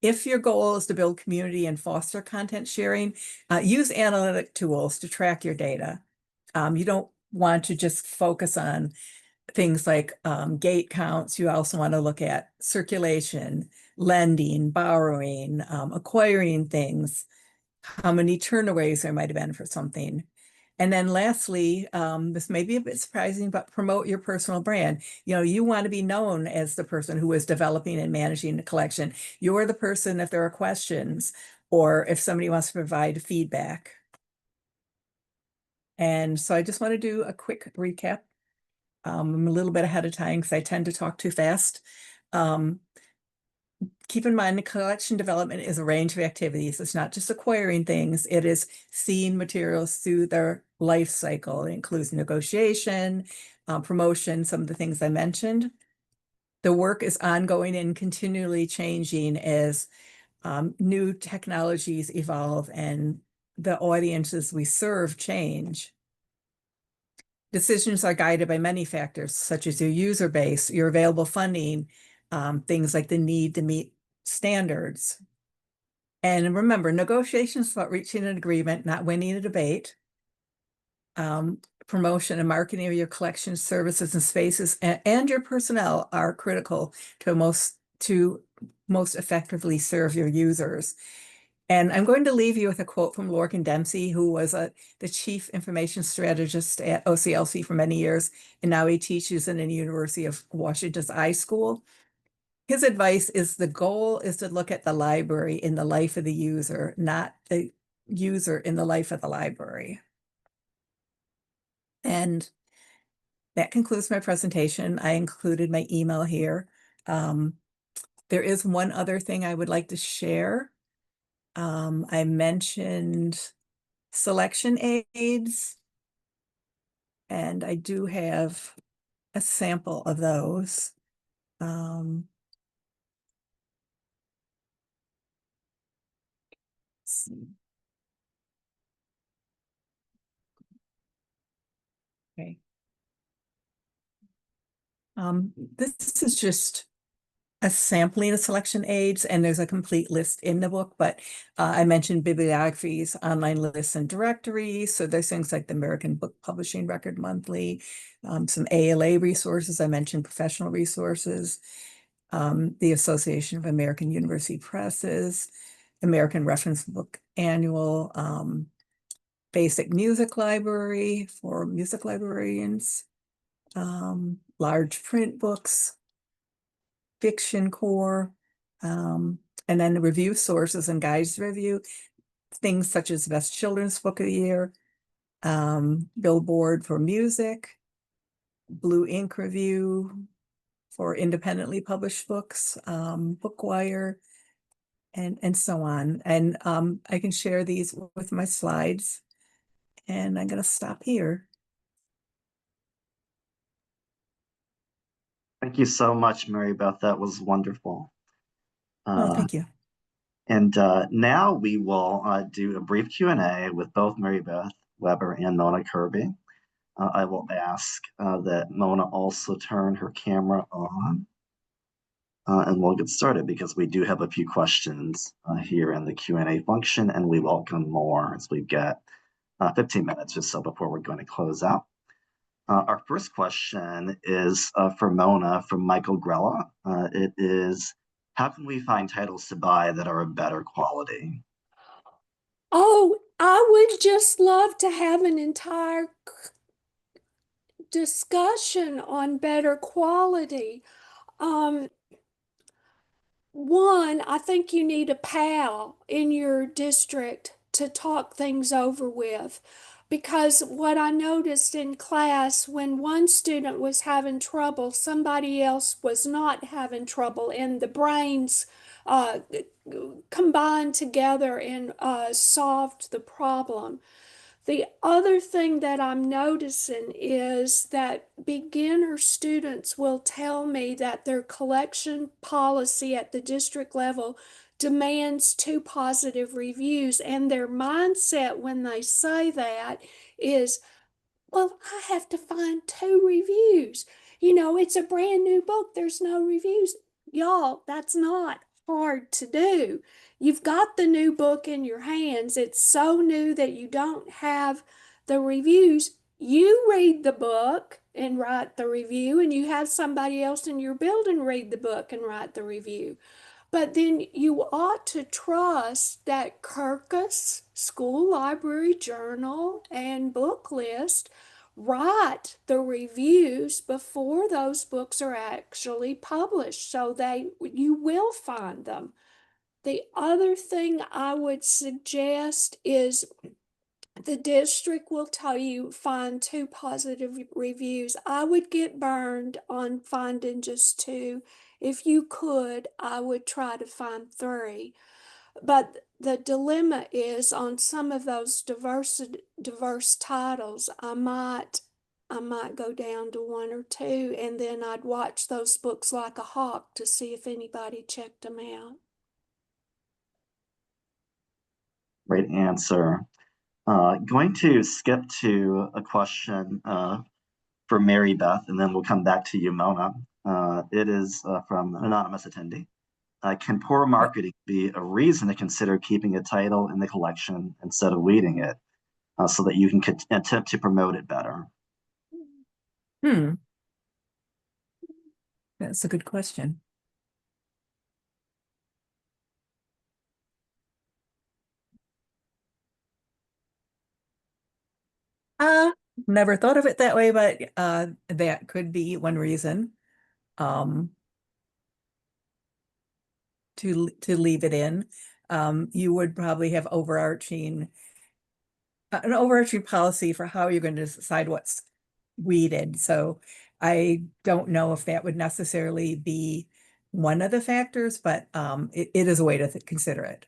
If your goal is to build community and foster content sharing, use analytic tools to track your data. You don't want to just focus on things like gate counts. You also want to look at circulation, lending, borrowing, acquiring things, how many turnaways there might have been for something. And then lastly, this may be a bit surprising, but promote your personal brand. You want to be known as the person who is developing and managing the collection. You're the person if there are questions or if somebody wants to provide feedback. And so I just want to do a quick recap. I'm a little bit ahead of time because I tend to talk too fast. Keep in mind, the collection development is a range of activities. It's not just acquiring things. It is seeing materials through their life cycle. It includes negotiation, promotion, some of the things I mentioned. The work is ongoing and continually changing as new technologies evolve and the audiences we serve change. Decisions are guided by many factors, such as your user base, your available funding, things like the need to meet standards. And remember, negotiations about reaching an agreement, not winning a debate. Promotion and marketing of your collection services and spaces and your personnel are critical to most effectively serve your users. And I'm going to leave you with a quote from Lorcan Dempsey, who was the chief information strategist at OCLC for many years, and now he teaches in the University of Washington's iSchool. His advice is the goal is to look at the library in the life of the user, not the user in the life of the library. And that concludes my presentation. I included my email here. There is one other thing I would like to share. I mentioned selection aids, and I do have a sample of those. Let's see. Okay. This is just a sampling of selection aids, and there's a complete list in the book, but I mentioned bibliographies, online lists, and directories. So there's things like the American Book Publishing Record Monthly, some ALA resources. I mentioned professional resources, the Association of American University Presses, American Reference Book Annual, Basic Music Library for music librarians, large print books, Fiction Core, and then the review sources and guides review, things such as Best Children's Book of the Year, Billboard for Music, Blue Ink Review for independently published books, Bookwire, and so on. And I can share these with my slides, and I'm going to stop here. Thank you so much, Mary Beth. That was wonderful. Oh, thank you. And now we will do a brief Q&A with both Mary Beth Weber and Mona Kerby. I will ask that Mona also turn her camera on. And we'll get started because we do have a few questions here in the Q&A function, and we welcome more as we get 15 minutes or so before we're going to close out. Our first question is for Mona from Michael Grella. It is, how can we find titles to buy that are of better quality? Oh, I would just love to have an entire discussion on better quality. One, I think you need a pal in your district to talk things over with. Because what I noticed in class, when one student was having trouble, somebody else was not having trouble, and the brains combined together and solved the problem. The other thing that I'm noticing is that beginner students will tell me that their collection policy at the district level demands 2 positive reviews, and their mindset when they say that is, well, I have to find 2 reviews. It's a brand new book, there's no reviews. Y'all, that's not hard to do. You've got the new book in your hands. It's so new that you don't have the reviews. You read the book and write the review, and you have somebody else in your building read the book and write the review. But then you ought to trust that Kirkus, School Library Journal, and Book List write the reviews before those books are actually published, so you will find them. The other thing I would suggest is the district will tell you find 2 positive reviews. I would get burned on finding just 2. If you could, I would try to find 3. But the dilemma is on some of those diverse titles, I might go down to 1 or 2, and then I'd watch those books like a hawk to see if anybody checked them out. Great answer. Going to skip to a question for Mary Beth, and then we'll come back to you, Mona. It is from an anonymous attendee. Can poor marketing be a reason to consider keeping a title in the collection instead of weeding it so that you can attempt to promote it better? That's a good question. Never thought of it that way, but that could be one reason to leave it in. You would probably have an overarching policy for how you're going to decide what's weeded. So I don't know if that would necessarily be one of the factors, but it is a way to consider it.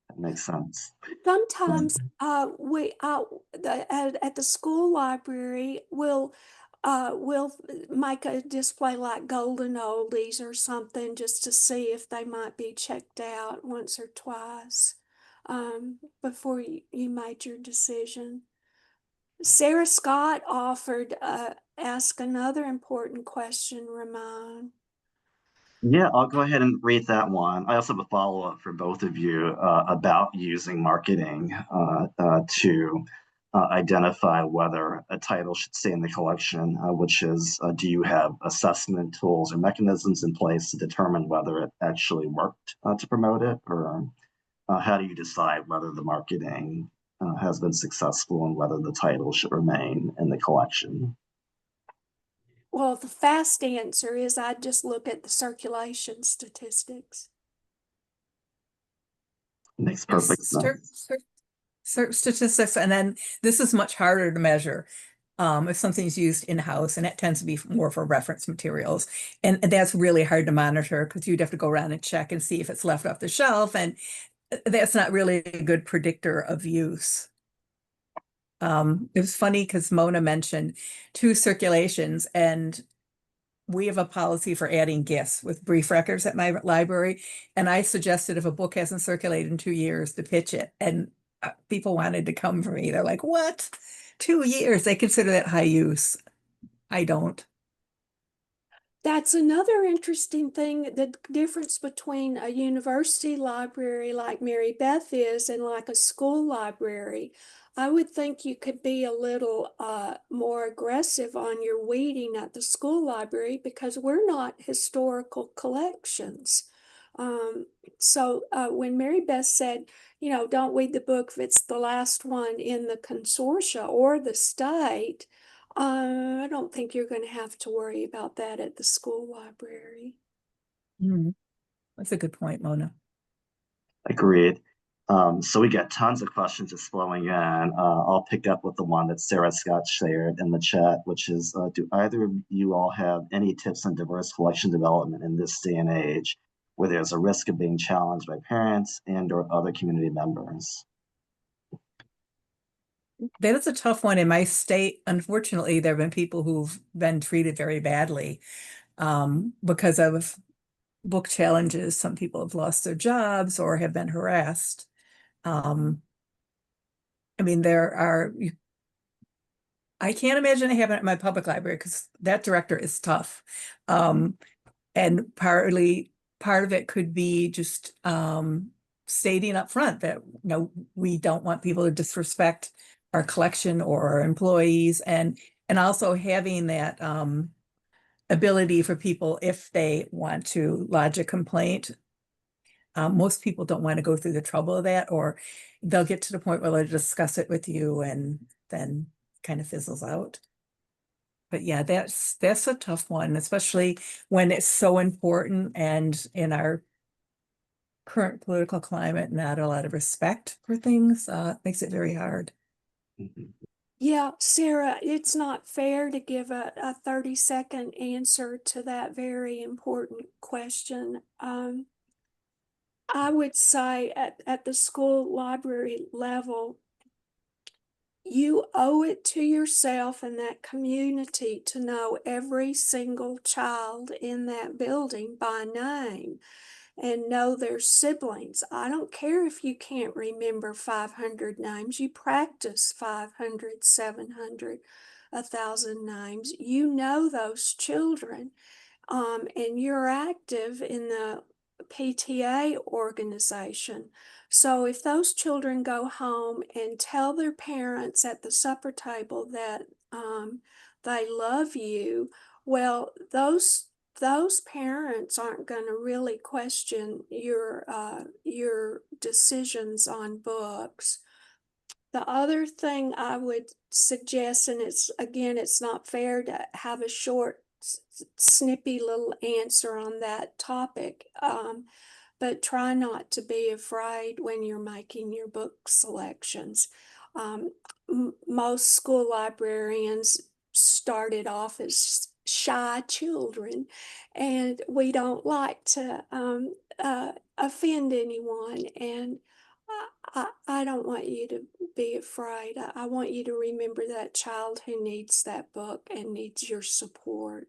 That makes sense. Sometimes at the school library we'll make a display like golden oldies or something just to see if they might be checked out once or twice before you made your decision. Sarah Scott offered ask another important question, Ramon. Yeah, I'll go ahead and read that one. I also have a follow-up for both of you about using marketing to identify whether a title should stay in the collection, which is, do you have assessment tools or mechanisms in place to determine whether it actually worked to promote it, or how do you decide whether the marketing has been successful and whether the title should remain in the collection? Well, the fast answer is I'd just look at the circulation statistics. Makes perfect sense. Statistics, and then this is much harder to measure if something's used in-house, and it tends to be more for reference materials. And that's really hard to monitor because you'd have to go around and check and see if it's left off the shelf, and that's not really a good predictor of use. It was funny because Mona mentioned 2 circulations, and we have a policy for adding gifts with brief records at my library. And I suggested if a book hasn't circulated in 2 years to pitch it. And people wanted to come for me. They're like, what? 2 years? They consider that high use. I don't. That's another interesting thing, the difference between a university library like Mary Beth is and like a school library. I would think you could be a little more aggressive on your weeding at the school library because we're not historical collections. So when Mary Beth said, don't weed the book if it's the last one in the consortia or the state, I don't think you're going to have to worry about that at the school library. That's a good point, Mona. Agreed. So we get tons of questions just flowing in. I'll pick up with the one that Sarah Scott shared in the chat, which is, do either of you all have any tips on diverse collection development in this day and age, where there's a risk of being challenged by parents and or other community members? That is a tough one in my state. Unfortunately, there have been people who've been treated very badly because of book challenges. Some people have lost their jobs or have been harassed. Um, I mean, I can't imagine it happening at my public library because that director is tough. And part of it could be just stating up front that we don't want people to disrespect our collection or our employees, and also having that ability for people if they want to lodge a complaint. Most people don't want to go through the trouble of that, or they'll get to the point where they'll discuss it with you and then kind of fizzles out. But yeah, that's a tough one, especially when it's so important, and in our current political climate, not a lot of respect for things makes it very hard. Mhm. Yeah, Sarah, it's not fair to give a 30-second answer to that very important question. I would say at the school library level, you owe it to yourself and that community to know every single child in that building by name and know their siblings. I don't care if you can't remember 500 names. You practice 500, 700, 1,000 names. You know those children, and you're active in the PTA organization. So if those children go home and tell their parents at the supper table that they love you, well, those parents aren't going to really question your decisions on books. The other thing I would suggest, and it's not fair to have a short, snippy little answer on that topic, but try not to be afraid when you're making your book selections. Most school librarians started off as shy children, and we don't like to offend anyone. And I don't want you to be afraid. I want you to remember that child who needs that book and needs your support.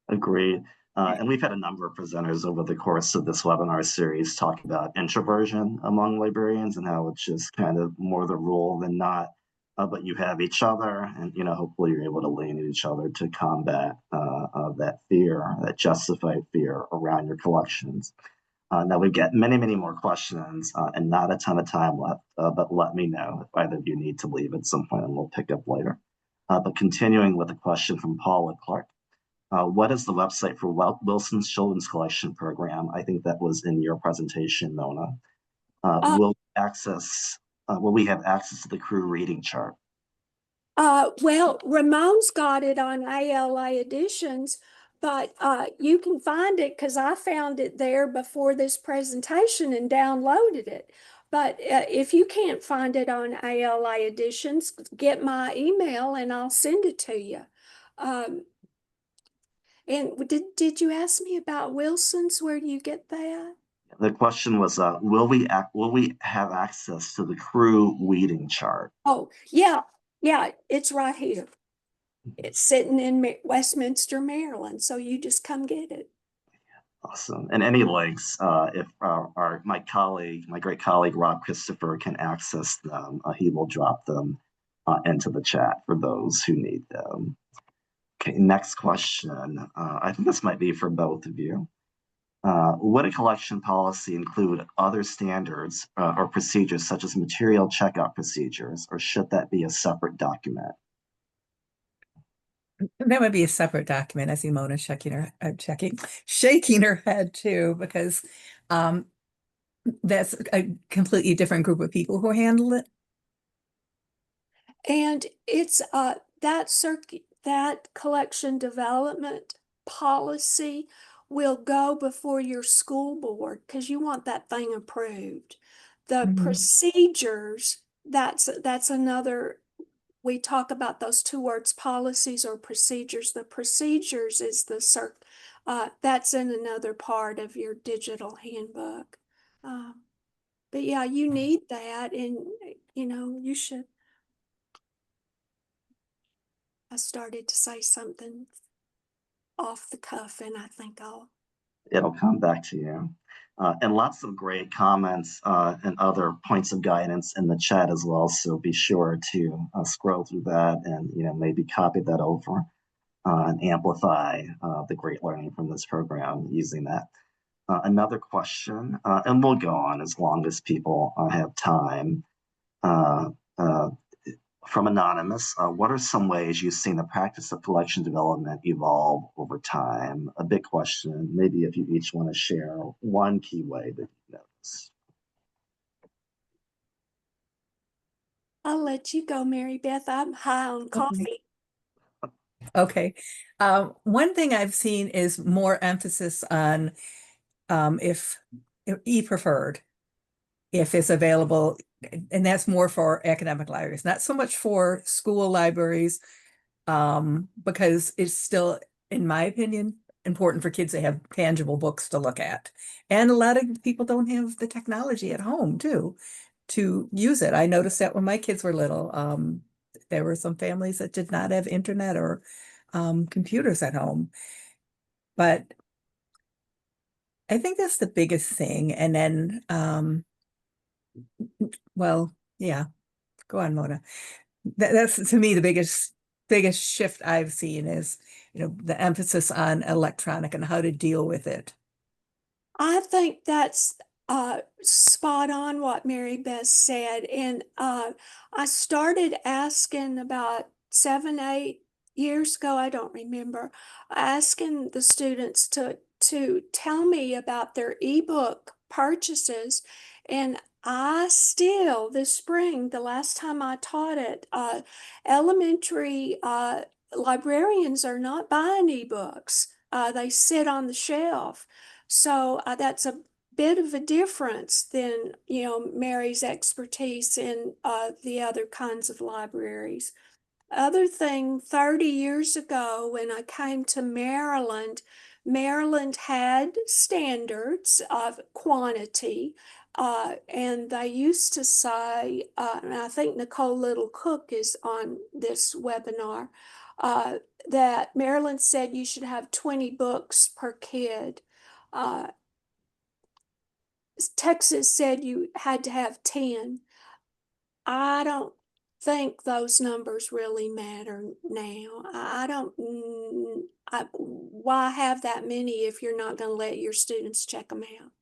Agreed. And we've had a number of presenters over the course of this webinar series talk about introversion among librarians and how it's just kind of more the rule than not. But you have each other, and hopefully you're able to lean on each other to combat that fear, that justified fear around your collections. Now we've got many, many more questions and not a ton of time left, but let me know if either of you need to leave at some point and we'll pick up later. But continuing with a question from Paula Clark. What is the website for Wilson's Children's Collection Program? I think that was in your presentation, Nona. Uh, Will we have access to the crew reading chart? well, Ramon's got it on ALA Editions, but you can find it because I found it there before this presentation and downloaded it. But if you can't find it on ALA Editions, get my email and I'll send it to you. And did you ask me about Wilson's? Where do you get that? The question was, will we have access to the crew weeding chart? Oh, yeah, it's right here. It's sitting in Westminster, Maryland, so you just come get it. Awesome. And any links, if my great colleague Rob Christopher can access them, he will drop them into the chat for those who need them. Okay, next question. I think this might be for both of you. Would a collection policy include other standards or procedures such as material checkout procedures, or should that be a separate document? That would be a separate document. I see Mona shaking her head too, because that's a completely different group of people who handle it. And it's that collection development policy will go before your school board because you want that thing approved. The procedures, that's another, we talk about those two words, policies or procedures. The procedures is that's in another part of your digital handbook. But yeah, you need that, and you should. I started to say something off the cuff, and I think It'll come back to you. And lots of great comments and other points of guidance in the chat as well. So be sure to scroll through that and maybe copy that over and amplify the great learning from this program using that. Another question, and we'll go on as long as people have time. Uh, uh, from Anonymous, what are some ways you've seen the practice of collection development evolve over time? A big question. Maybe if you each want to share one key way that you notice. I'll let you go, Mary Beth. I'm high on coffee. Okay. One thing I've seen is more emphasis on if e-preferred, if it's available, and that's more for academic libraries, not so much for school libraries, because it's still, in my opinion, important for kids to have tangible books to look at. And a lot of people don't have the technology at home too, to use it. I noticed that when my kids were little, there were some families that did not have internet or computers at home. But I think that's the biggest thing. And then, well, yeah, go on, Mona. That's to me the biggest shift I've seen is, the emphasis on electronic and how to deal with it. I think that's spot on what Mary Beth said. And I started asking about 7, 8 years ago, I don't remember, asking the students to tell me about their ebook purchases. And I still, this spring, the last time I taught it, elementary librarians are not buying ebooks. They sit on the shelf. So that's a bit of a difference than, Mary's expertise in the other kinds of libraries. Other thing, 30 years ago when I came to Maryland, Maryland had standards of quantity. And they used to say, and I think Nicole Little Cook is on this webinar, that Maryland said you should have 20 books per kid. Texas said you had to have 10. I don't think those numbers really matter now. I don't, why have that many if you're not going to let your students check them out?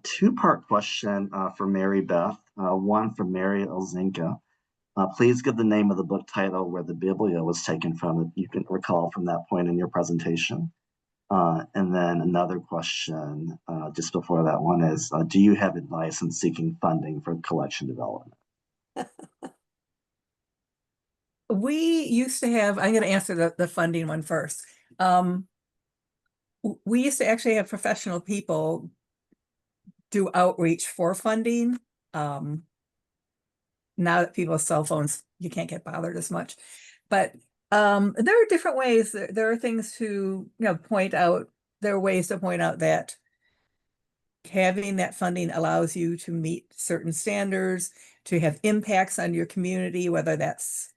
Two-part question for Mary Beth, one from Mary Elzinka. Please give the name of the book title where the Biblia was taken from, if you can recall from that point in your presentation. And then another question just before that one is, do you have advice on seeking funding for collection development? We used to have, I'm going to answer the funding one first. We used to actually have professional people do outreach for funding. Now that people have cell phones, you can't get bothered as much. But there are different ways. There are things to point out. There are ways to point out that having that funding allows you to meet certain standards, to have impacts on your community, whether that's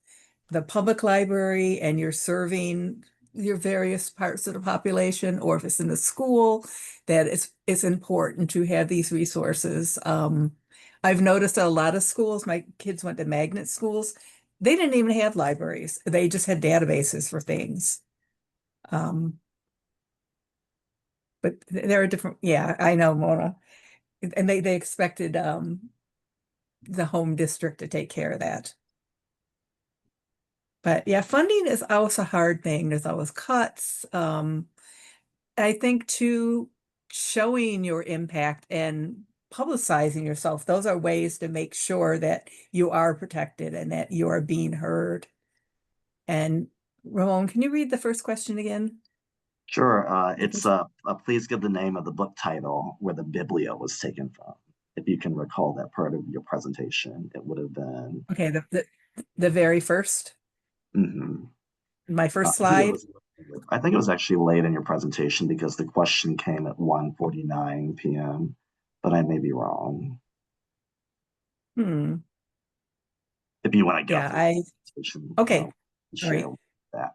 the public library and you're serving your various parts of the population, or if it's in the school, that it's important to have these resources. I've noticed a lot of schools, my kids went to magnet schools, they didn't even have libraries. They just had databases for things. But there are different, yeah, I know, Mona. And they expected the home district to take care of that. But yeah, funding is always a hard thing. There's always cuts. I think too, showing your impact and publicizing yourself, those are ways to make sure that you are protected and that you are being heard. And Ramon, can you read the first question again? Sure. It's please give the name of the book title where the Biblia was taken from. If you can recall that part of your presentation, it would have been. Okay, the very first. My first slide. I think it was actually late in your presentation because the question came at 1:49 p.m. but I may be wrong. Hmm. If you want to go Yeah, through the presentation, okay. All share right. that.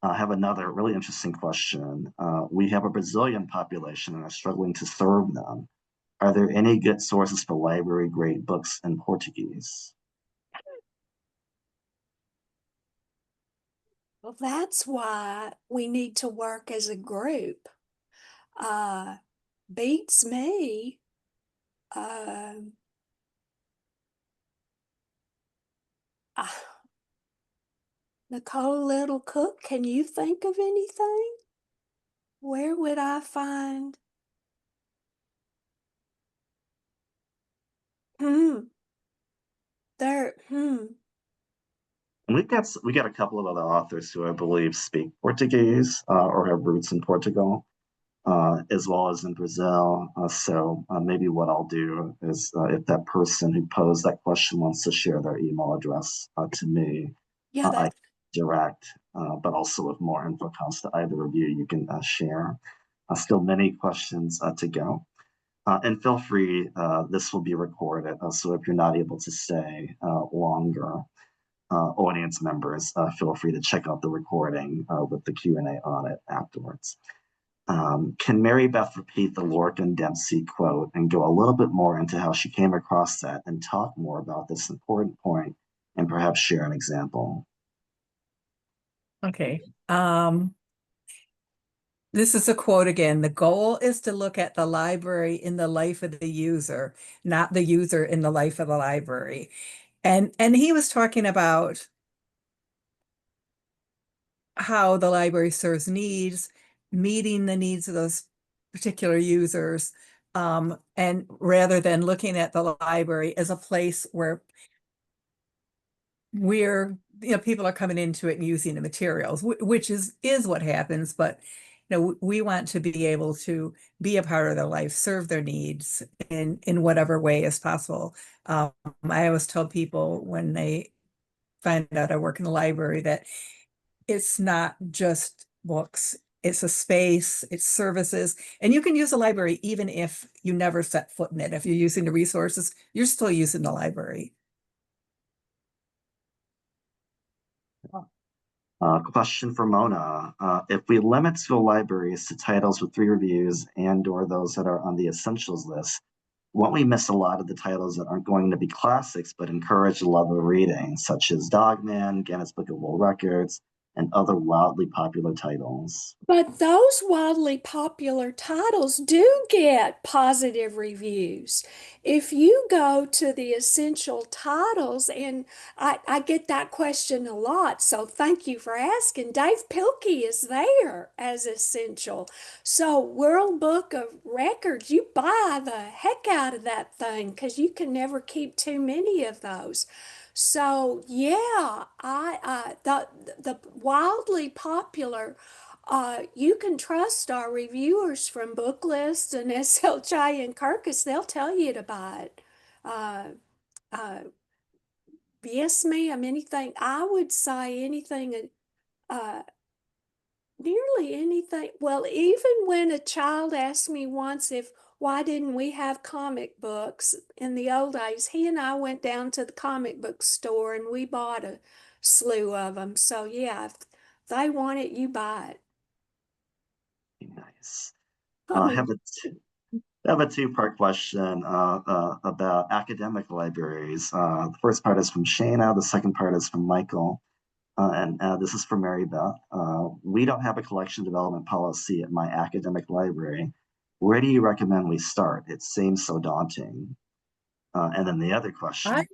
I have another really interesting question. We have a Brazilian population and are struggling to serve them. Are there any good sources for library grade books in Portuguese? Well, that's why we need to work as a group. Beats me. Um, ah, Nicole Little Cook, can you think of anything? Where would I find? Hmm. Hmm. And we got a couple of other authors who I believe speak Portuguese or have roots in Portugal, as well as in Brazil. So maybe what I'll do is if that person who posed that question wants to share their email address to me, Yeah, I that direct, but also if more info comes to either of you, you can share. Still many questions to go. And feel free, this will be recorded. So if you're not able to stay longer, audience members, feel free to check out the recording with the Q&A on it afterwards. Can Mary Beth repeat the Lorcan Dempsey quote and go a little bit more into how she came across that and talk more about this important point and perhaps share an example? Okay. This is a quote again. The goal is to look at the library in the life of the user, not the user in the life of the library. And he was talking about how the library serves needs, meeting the needs of those particular users, and rather than looking at the library as a place where people are coming into it and using the materials, which is what happens, but we want to be able to be a part of their life, serve their needs in whatever way is possible. I always tell people when they find out I work in the library that it's not just books, it's a space, it's services, and you can use a library even if you never set foot in it. If you're using the resources, you're still using the library. Question for Mona. If we limit school libraries to titles with 3 reviews and/or those that are on the essentials list, won't we miss a lot of the titles that aren't going to be classics but encourage the love of reading, such as Dogman, Guinness Book of World Records, and other wildly popular titles? But those wildly popular titles do get positive reviews. If you go to the essential titles, and I get that question a lot, so thank you for asking. Dave Pilkey is there as essential. So, World Book of Records, you buy the heck out of that thing because you can never keep too many of those. So yeah, the wildly popular, you can trust our reviewers from Booklist and SLJ and Kirkus. They'll tell you to buy it. Uh, uh, yes, ma'am. Anything I would say, anything, uh, nearly anything. Well, even when a child asked me once if why didn't we have comic books in the old days, he and I went down to the comic book store and we bought a slew of them. So yeah, if they want it, you buy it. Nice. I I mean, have a two-part question about academic libraries. The first part is from Shana. The second part is from Michael. And this is for Mary Beth. We don't have a collection development policy at my academic library. Where do you recommend we start? It seems so daunting. And then the other I question,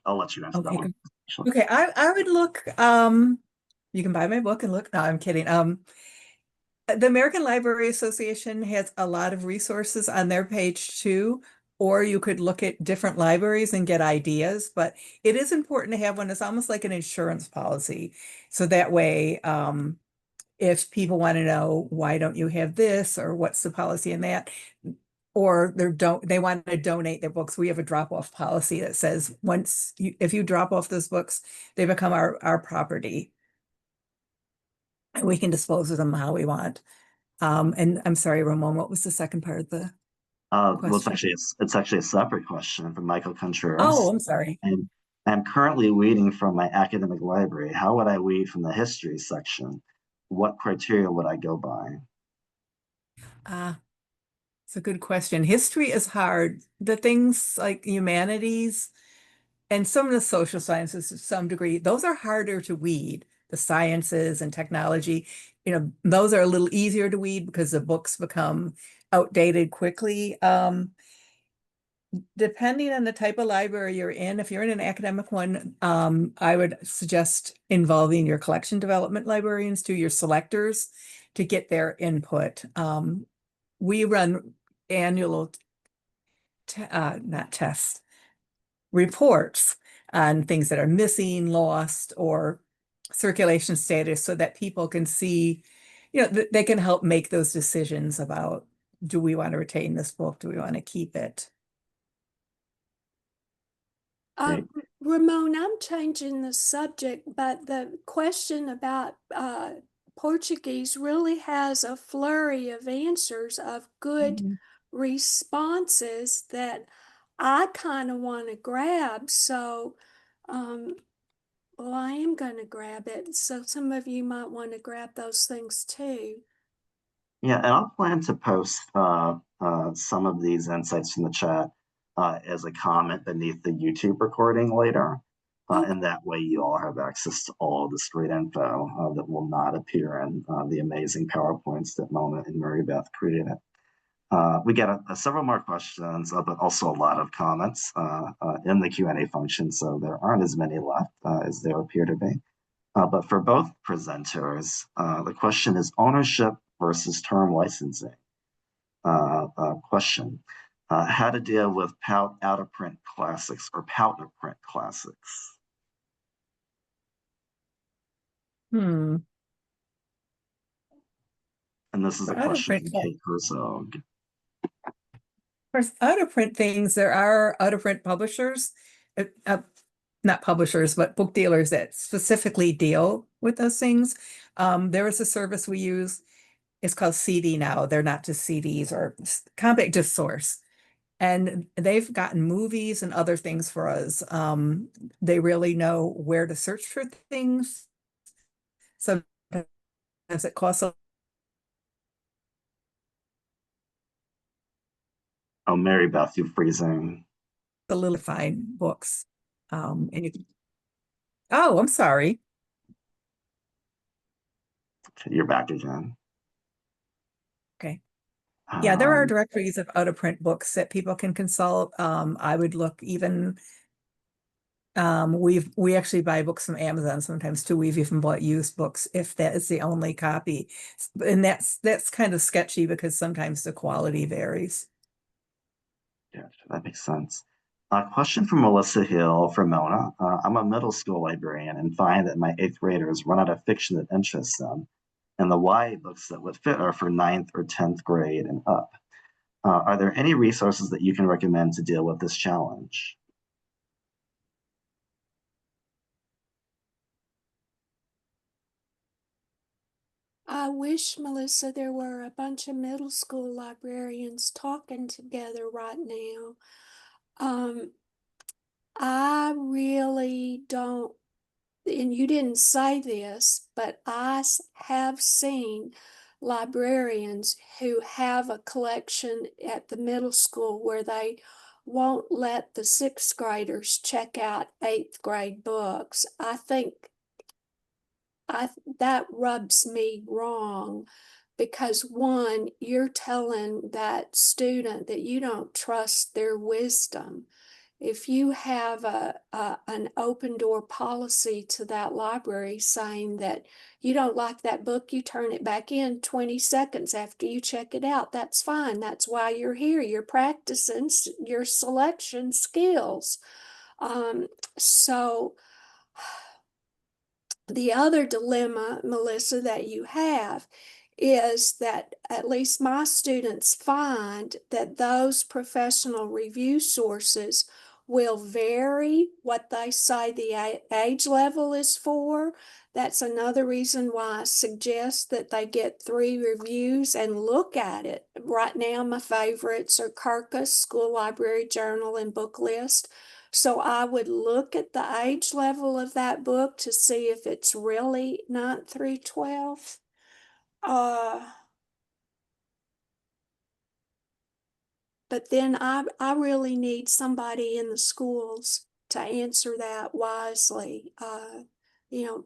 I'll let you answer that okay. one. Actually. Okay, I would look, you can buy my book and look. No, I'm kidding. The American Library Association has a lot of resources on their page too, or you could look at different libraries and get ideas, but it is important to have one. It's almost like an insurance policy. So that way, if people want to know why don't you have this or what's the policy in that, or they want to donate their books, we have a drop-off policy that says if you drop off those books, they become our property. And we can dispose of them how we want. And I'm sorry, Ramon, what was the second part of the Well, question? it's actually a separate question from Michael Oh, Contreras. I'm sorry. And I'm currently weeding from my academic library. How would I weed from the history section? What criteria would I go by? Ah, it's a good question. History is hard. The things like humanities and some of the social sciences to some degree, those are harder to weed. The sciences and technology, those are a little easier to weed because the books become outdated quickly. Depending on the type of library you're in, if you're in an academic one, I would suggest involving your collection development librarians to your selectors to get their input. We run annual, not tests, reports on things that are missing, lost, or circulation status so that people can see, they can help make those decisions about, do we want to retain this book? Do we want to keep it? Uh, Great. Ramon, I'm changing the subject, but the question about Portuguese really has a flurry of answers of good Mhm. responses that I kind of want to grab. So, well, I am going to grab it. So some of you might want to grab those things too. Yeah, and I'll plan to post some of these insights in the chat as a comment beneath the YouTube recording later. Okay. And that way you all have access to all this great info that will not appear in the amazing PowerPoints that Mona and Mary Beth created. We get several more questions, but also a lot of comments in the Q&A function, so there aren't as many left as there appear to be. But for both presenters, the question is ownership versus term licensing. Question, how to deal with out-of-print classics or pout-of-print classics? Hmm. And this is a For out of question print, from Kate Herzog. for out of print things, there are out of print publishers, uh, uh, not publishers, but book dealers that specifically deal with those things. There is a service we use. It's called CD Now. They're not just CDs or Compact Disc Source. And they've gotten movies and other things for us. They really know where to search for things. Sometimes it costs Oh, Mary Beth, you're freezing. a little to find books. And you can, oh, I'm sorry. Okay, you're back again. Okay. Yeah, there are Um, directories of out of print books that people can consult. I would look even we actually buy books from Amazon sometimes too. We've even bought used books if that is the only copy. And that's kind of sketchy because sometimes the quality varies. yeah, that makes sense. A question from Melissa Hill from Mona. I'm a middle school librarian and find that my eighth graders run out of fiction that interests them, and the YA books that would fit are for ninth or 10th grade and up. Are there any resources that you can recommend to deal with this challenge? I wish, Melissa, there were a bunch of middle school librarians talking together right now. I really don't, and you didn't say this, but have seen librarians who have a collection at the middle school where they won't let the sixth graders check out eighth grade books. I think that rubs me wrong because one, you're telling that student that you don't trust their wisdom. If you have an open door policy to that library saying that you don't like that book, you turn it back in 20 seconds after you check it out, that's fine. That's why you're here. You're practicing your selection skills. So the other dilemma, Melissa, that you have is that at least my students find that those professional review sources will vary what they say the age level is for. That's another reason why I suggest that they get 3 reviews and look at it. Right now, my favorites are Kirkus, School Library Journal, and Book List. So I would look at the age level of that book to see if it's really 9th through 12th. But then I really need somebody in the schools to answer that wisely. You know,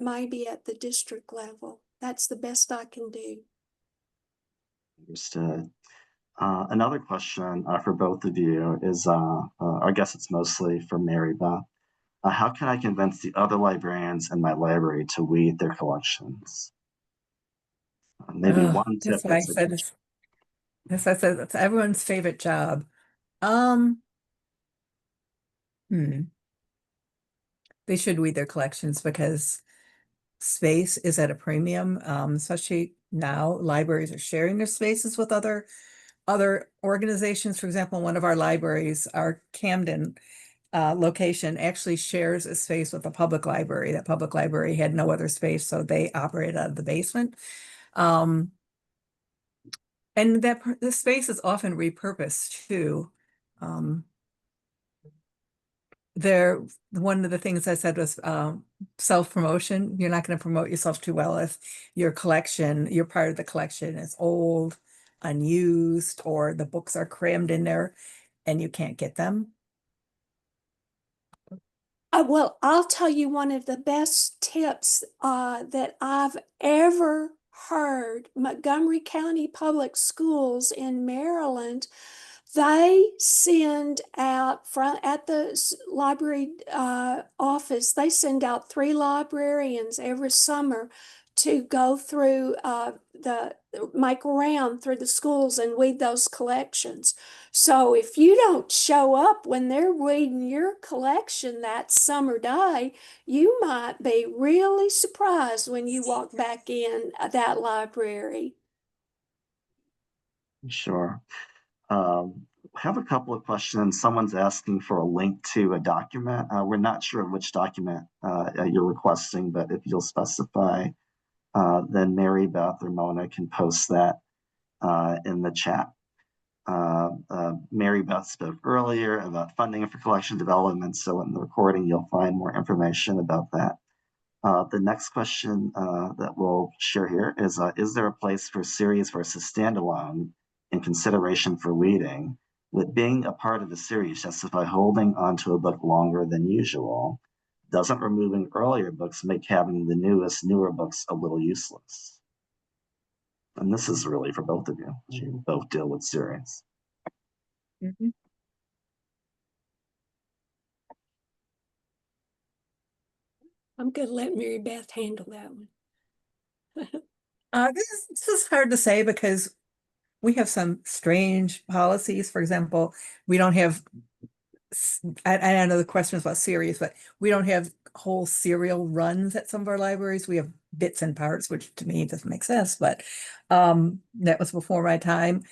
maybe at the district level. That's the best I can do. Understood. Another question for both of you is, I guess it's mostly for Mary Beth. How can I convince the other librarians in my library to weed their collections? Maybe Oh, one tip that's why I that's a said it's, that's why I said it's everyone's favorite job. Um, hmm. They should weed their collections because space is at a premium, especially now libraries are sharing their spaces with other organizations. For example, one of our libraries, our Camden location, actually shares a space with a public library. That public library had no other space, so they operate out of the basement. Um, and the space is often repurposed too. Um, there, one of the things I said was self-promotion. You're not going to promote yourself too well if your collection, your part of the collection is old, unused, or the books are crammed in there and you can't get them. Well, I'll tell you one of the best tips that I've ever heard. Montgomery County Public Schools in Maryland, they send out front at the library office, they send out 3 librarians every summer to go through make a round through the schools and weed those collections. So if you don't show up when they're reading your collection that summer day, you might be really surprised when you walk back in that library. Sure. I have a couple of questions. Someone's asking for a link to a document. We're not sure which document you're requesting, but if you'll specify, then Mary Beth or Mona can post that in the chat. Mary Beth spoke earlier about funding for collection development, so in the recording you'll find more information about that. The next question that we'll share here is there a place for series versus standalone in consideration for weeding? With being a part of the series justify holding onto a book longer than usual? Doesn't removing earlier books make having the newer books a little useless? And this is really for both of you. You both deal with series. Mhm. I'm going to let Mary Beth handle that one. This is hard to say because we have some strange policies. For example, we don't have, I know the question is about series, but we don't have whole serial runs at some of our libraries. We have bits and parts, which to me doesn't make sense, but that was before my time.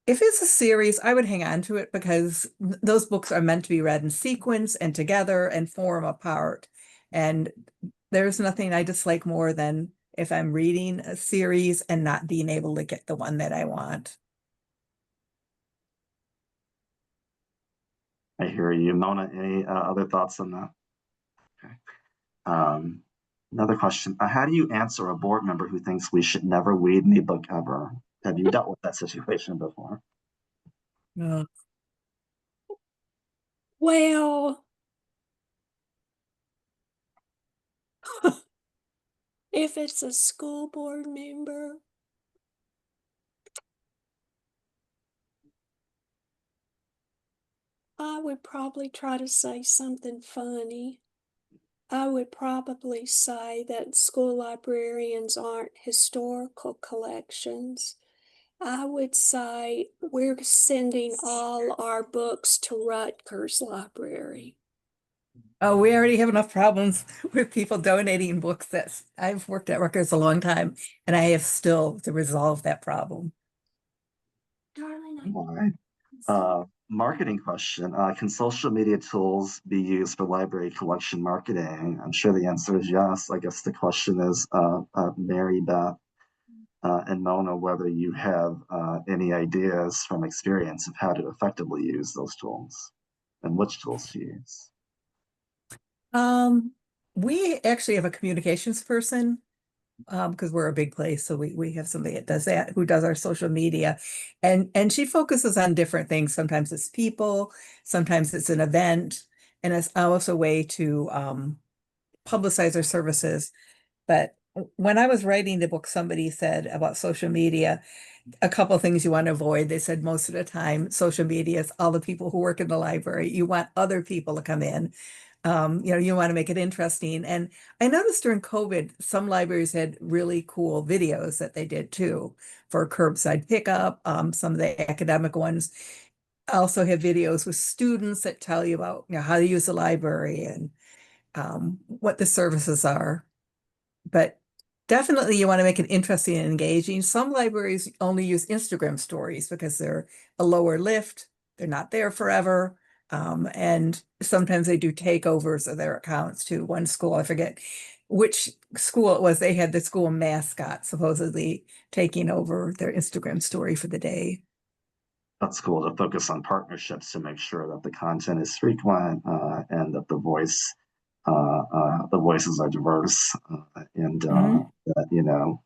If it's a series, I would hang on to it because those books are meant to be read in sequence and together and form a part. And there's nothing I dislike more than if I'm reading a series and not being able to get the one that I want. I hear you. Mona, any other thoughts on that? Okay. Another question. How do you answer a board member who thinks we should never read any book ever? Have you dealt with that situation before? No. Well, if it's a school board member, I would probably try to say something funny. I would probably say that school librarians aren't historical collections. I would say we're sending all our books to Rutgers Library. Oh, we already have enough problems with people donating books. I've worked at Rutgers a long time and I have still to resolve that problem. Darling, Why? Marketing question. Can social media tools be used for library collection marketing? I'm sure the answer is yes. I guess the question is, Mary Beth and Mona, whether you have any ideas from experience of how to effectively use those tools and which tools to use. We actually have a communications person because we're a big place, so we have somebody that does that, who does our social media, and she focuses on different things. Sometimes it's people, sometimes it's an event, and it's also a way to publicize our services. But when I was writing the book, somebody said about social media, a couple of things you want to avoid. They said most of the time, social media is all the people who work in the library. You want other people to come in. You want to make it interesting. And I noticed during COVID, some libraries had really cool videos that they did too for curbside pickup. Some of the academic ones also have videos with students that tell you about, how to use the library and what the services are. But definitely you want to make it interesting and engaging. Some libraries only use Instagram stories because they're a lower lift, they're not there forever. And sometimes they do takeovers of their accounts too. One school, I forget which school it was, they had the school mascot supposedly taking over their Instagram story for the day. That's cool to focus on partnerships to make sure that the content is frequent and that the voices are diverse and Mhm. that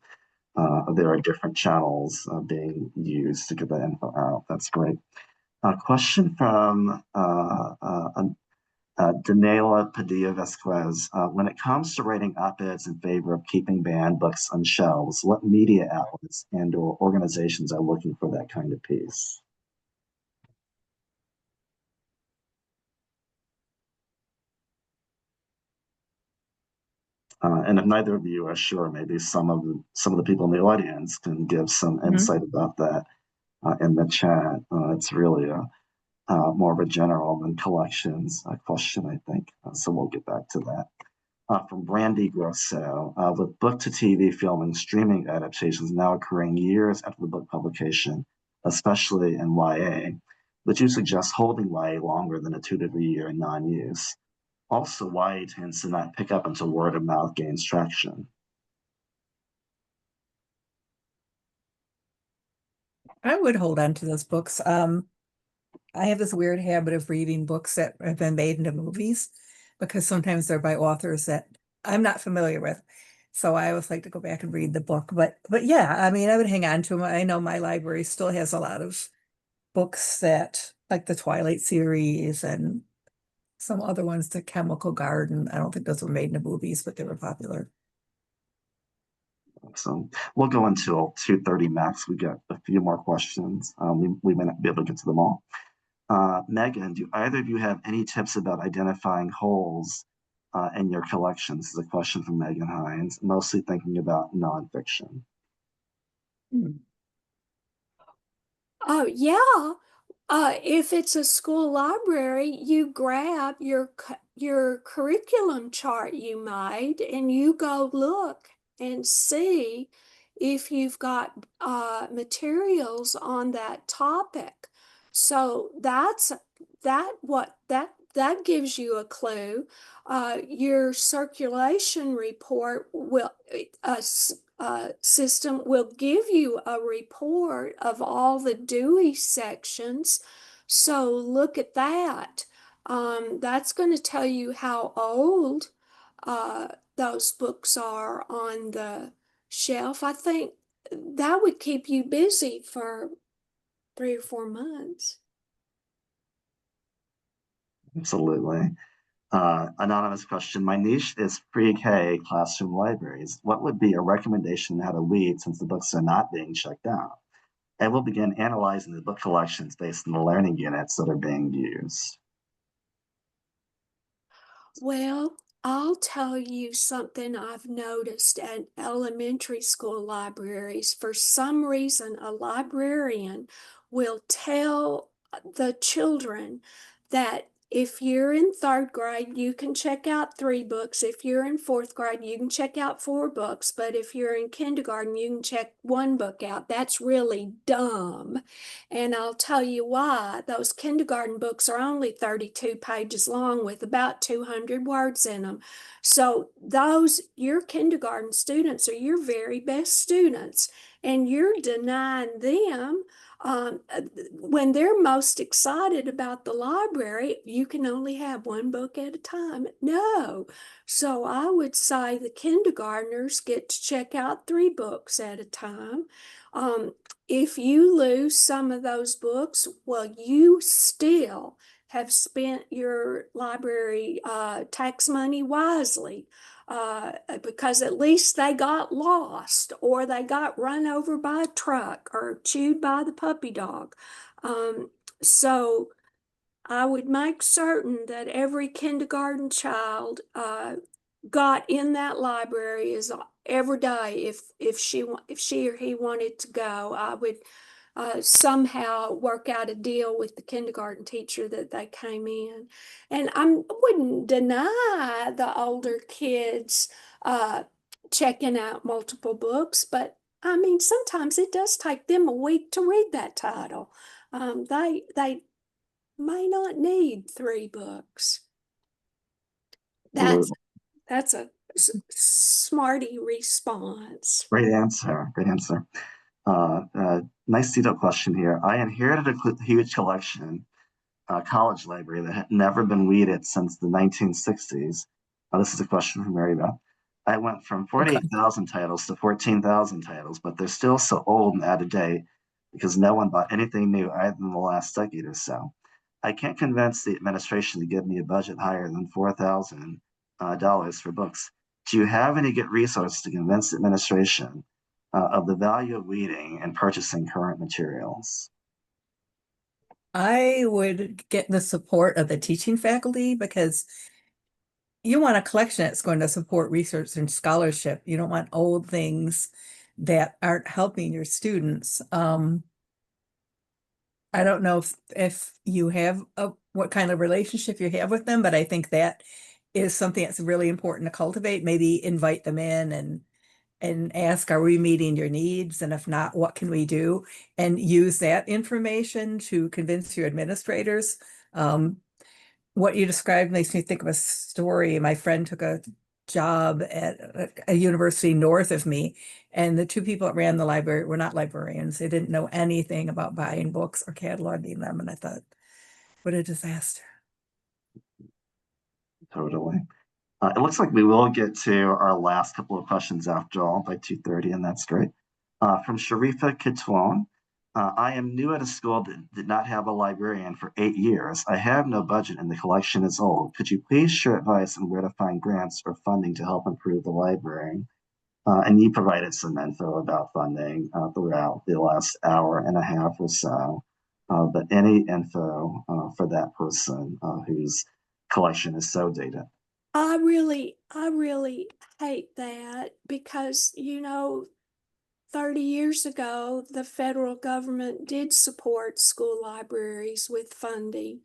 there are different channels being used to get that info out. That's great. A question from Daniela Padilla Vasquez. When it comes to writing op-eds in favor of keeping banned books on shelves, what media outlets and or organizations are looking for that kind of piece? And if neither of you are sure, maybe some of the people in the audience can give some Mhm. insight about that in the chat. It's really more of a general than collections question, I think. So we'll get back to that. From Brandy Grosso, with book to TV film and streaming adaptations now occurring years after the book publication, especially in YA, would you suggest holding YA longer than a 2 to 3 year non-use? Also, YA tends to not pick up until word of mouth gains traction. I would hold on to those books. I have this weird habit of reading books that have been made into movies because sometimes they're by authors that I'm not familiar with. So I always like to go back and read the book. But yeah, I mean, I would hang on to them. I know my library still has a lot of books that like the Twilight series and some other ones, the Chemical Garden. I don't think those were made into movies, but they were popular. So we'll go until 2:30 max. We got a few more questions. We may not be able to get to them all. Megan, do either of you have any tips about identifying holes in your collections? This is a question from Megan Hines, mostly thinking about nonfiction. Hmm. Oh, yeah. If it's a school library, you grab your curriculum chart you made and you go look and see if you've got materials on that topic. So that gives you a clue. Your circulation report will system will give you a report of all the Dewey sections. So look at that. That's going to tell you how old those books are on the shelf. I think that would keep you busy for 3 or 4 months. Absolutely. Anonymous question. My niche is pre-K classroom libraries. What would be a recommendation on how to lead since the books are not being checked out? And we'll begin analyzing the book collections based on the learning units that are being used. Well, I'll tell you something I've noticed at elementary school libraries. For some reason, a librarian will tell the children that If you're in third grade, you can check out 3 books. If you're in fourth grade, you can check out 4 books. But if you're in kindergarten, you can check 1 book out. That's really dumb. And I'll tell you why. Those kindergarten books are only 32 pages long with about 200 words in them. So your kindergarten students are your very best students, and you're denying them when they're most excited about the library. You can only have 1 book at a time. No. So I would say the kindergartners get to check out 3 books at a time. If you lose some of those books, well, you still have spent your library tax money wisely. Because at least they got lost, or they got run over by a truck, or chewed by the puppy dog. So I would make certain that every kindergarten child got in that library is every day. If she or he wanted to go, I would somehow work out a deal with the kindergarten teacher that they came in. And I wouldn't deny the older kids checking out multiple books, but I mean, sometimes it does take them a week to read that title. They may not need 3 books. That's Absolutely. that's a smarty response. Great answer. Great answer. Nice detailed question here. I inherited a huge collection, college library that had never been weeded since the 1960s. This is a question from Mary Beth. I went from Okay. 48,000 titles to 14,000 titles, but they're still so old and out of date because no one bought anything new either in the last decade or so. I can't convince the administration to give me a budget higher than $4,000 for books. Do you have any good resources to convince the administration of the value of weeding and purchasing current materials? I would get the support of the teaching faculty, because you want a collection that's going to support research and scholarship. You don't want old things that aren't helping your students. I don't know if you have what kind of relationship you have with them, but I think that is something that's really important to cultivate. Maybe invite them in and ask, are we meeting your needs? And if not, what can we do? And use that information to convince your administrators. What you described makes me think of a story. My friend took a job at a university north of me, and the 2 people that ran the library were not librarians. They didn't know anything about buying books or cataloging them. And I thought, what a disaster. Totally. It looks like we will get to our last couple of questions after all by 2:30, and that's great. From Sharifa Kitwan, I am new at a school that did not have a librarian for 8 years. I have no budget and the collection is old. Could you please share advice on where to find grants or funding to help improve the library? And you provided some info about funding throughout the last hour and a half or so. But any info for that person whose collection is so dated? I really hate that because, 30 years ago, the federal government did support school libraries with funding.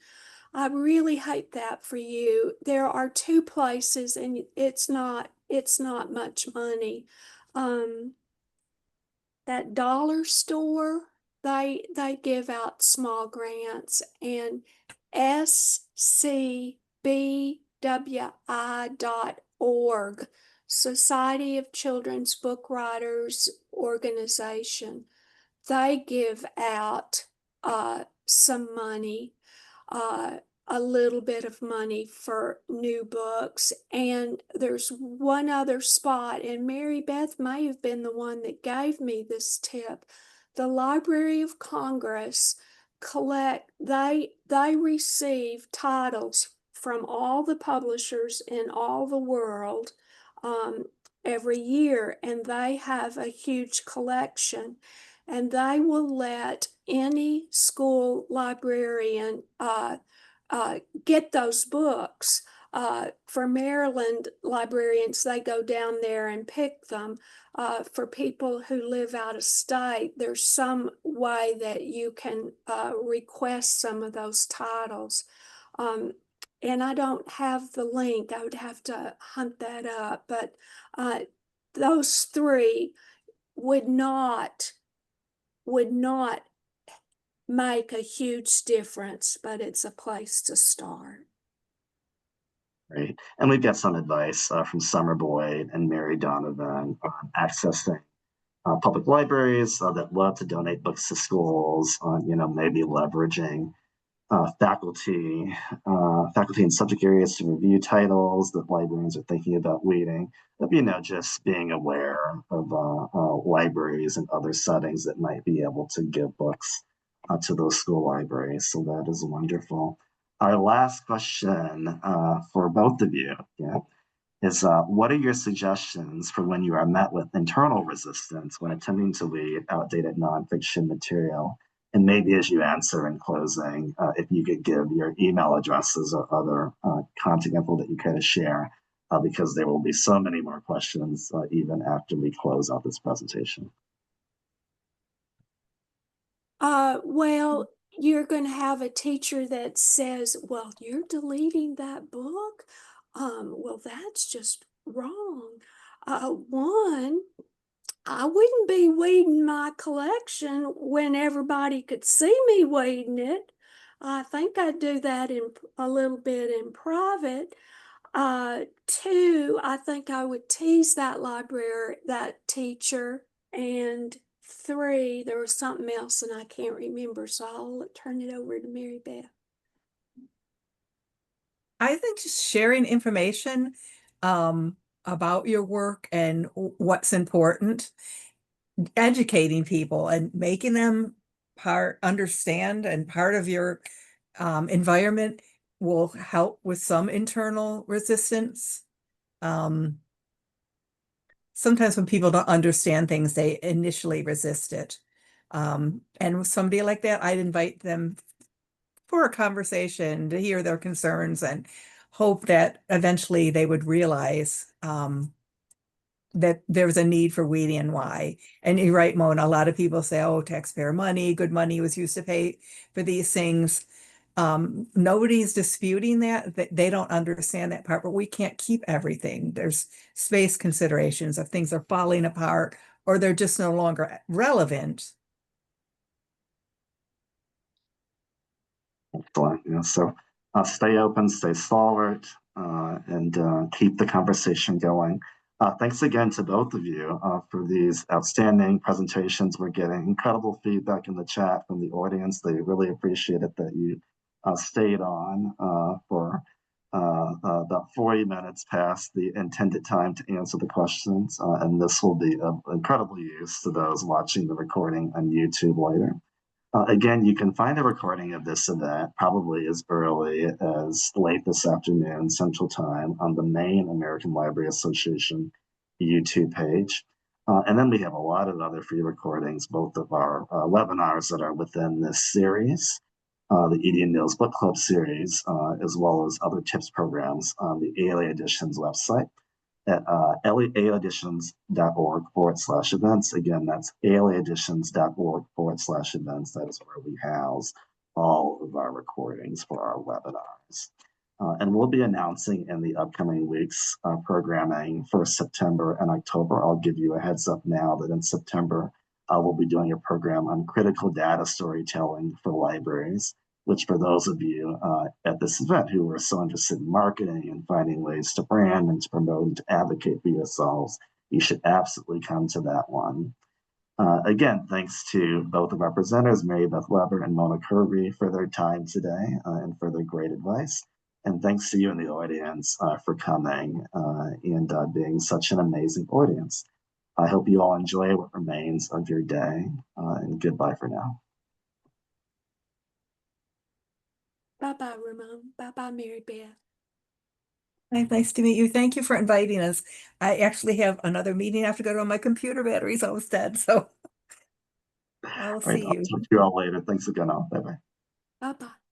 I really hate that for you. There are 2 places, and it's not much money. That dollar store, they give out small grants, and scbwi.org, Society of Children's Book Writers Organization, they give out some money, uh, a little bit of money for new books. And there's one other spot, and Mary Beth may have been the one that gave me this tip. The Library of Congress they receive titles from all the publishers in all the world every year, and they have a huge collection, and they will let any school librarian get those books. For Maryland librarians, they go down there and pick them. For people who live out of state, there's some way that you can request some of those titles. and I don't have the link. I would have to hunt that up, but those three would not make a huge difference, but it's a place to start. Great. And we've got some advice from Summer Boyd and Mary Donovan on accessing public libraries that love to donate books to schools, on maybe leveraging faculty in subject areas to review titles that librarians are thinking about reading. But, just being aware of libraries and other settings that might be able to give books to those school libraries. So that is wonderful. Our last question for both of you, is what are your suggestions for when you are met with internal resistance when attempting to read outdated nonfiction material? And maybe as you answer in closing, if you could give your email addresses or other contact info that you care to share, because there will be so many more questions even after we close out this presentation. Well, you're going to have a teacher that says, well, you're deleting that book. Well, that's just wrong. One, I wouldn't be weeding my collection when everybody could see me weeding it. I think I'd do that in a little bit in private. Two, I think I would tease that teacher. And three, there was something else and I can't remember, so I'll turn it over to Mary Beth. I think just sharing information about your work and what's important, educating people and making them understand and part of your environment will help with some internal resistance. Sometimes when people don't understand things, they initially resist it. And with somebody like that, I'd invite them for a conversation to hear their concerns and hope that eventually they would realize that there's a need for weeding and why. And you're right, Mona, a lot of people say, oh, taxpayer money, good money was used to pay for these things. Nobody's disputing that. They don't understand that part, but we can't keep everything. There's space considerations if things are falling apart or they're just no longer relevant. Excellent. So stay open, stay stalwart, and keep the conversation going. Thanks again to both of you for these outstanding presentations. We're getting incredible feedback in the chat from the audience. They really appreciate it that you stayed on for about 40 minutes past the intended time to answer the questions. And this will be of incredible use to those watching the recording on YouTube later. Again, you can find a recording of this event probably as early as late this afternoon, Central Time, on the main American Library Association YouTube page. And then we have a lot of other free recordings, both of our webinars that are within this series, the Edie and Neal's Book Club series, as well as other tips programs on the ALA Editions website at alaeditions.org/events. Again, that's alaeditions.org/events. That is where we house all of our recordings for our webinars. And we'll be announcing in the upcoming weeks programming for September and October. I'll give you a heads up now that in September, we'll be doing a program on critical data storytelling for libraries, which for those of you at this event who are so interested in marketing and finding ways to brand and to promote and to advocate for yourselves, you should absolutely come to that one. Again, thanks to both of our presenters, Mary Beth Weber and Mona Kerby, for their time today and for their great advice. And thanks to you in the audience for coming and being such an amazing audience. I hope you all enjoy what remains of your day, and goodbye for now. Bye-bye, Ramon. Bye-bye, Mary Beth. Nice to meet you. Thank you for inviting us. I actually have another meeting. I have to go to my computer battery's almost dead, so I'll see you. Talk to you all later. Thanks again. Bye-bye. Bye-bye.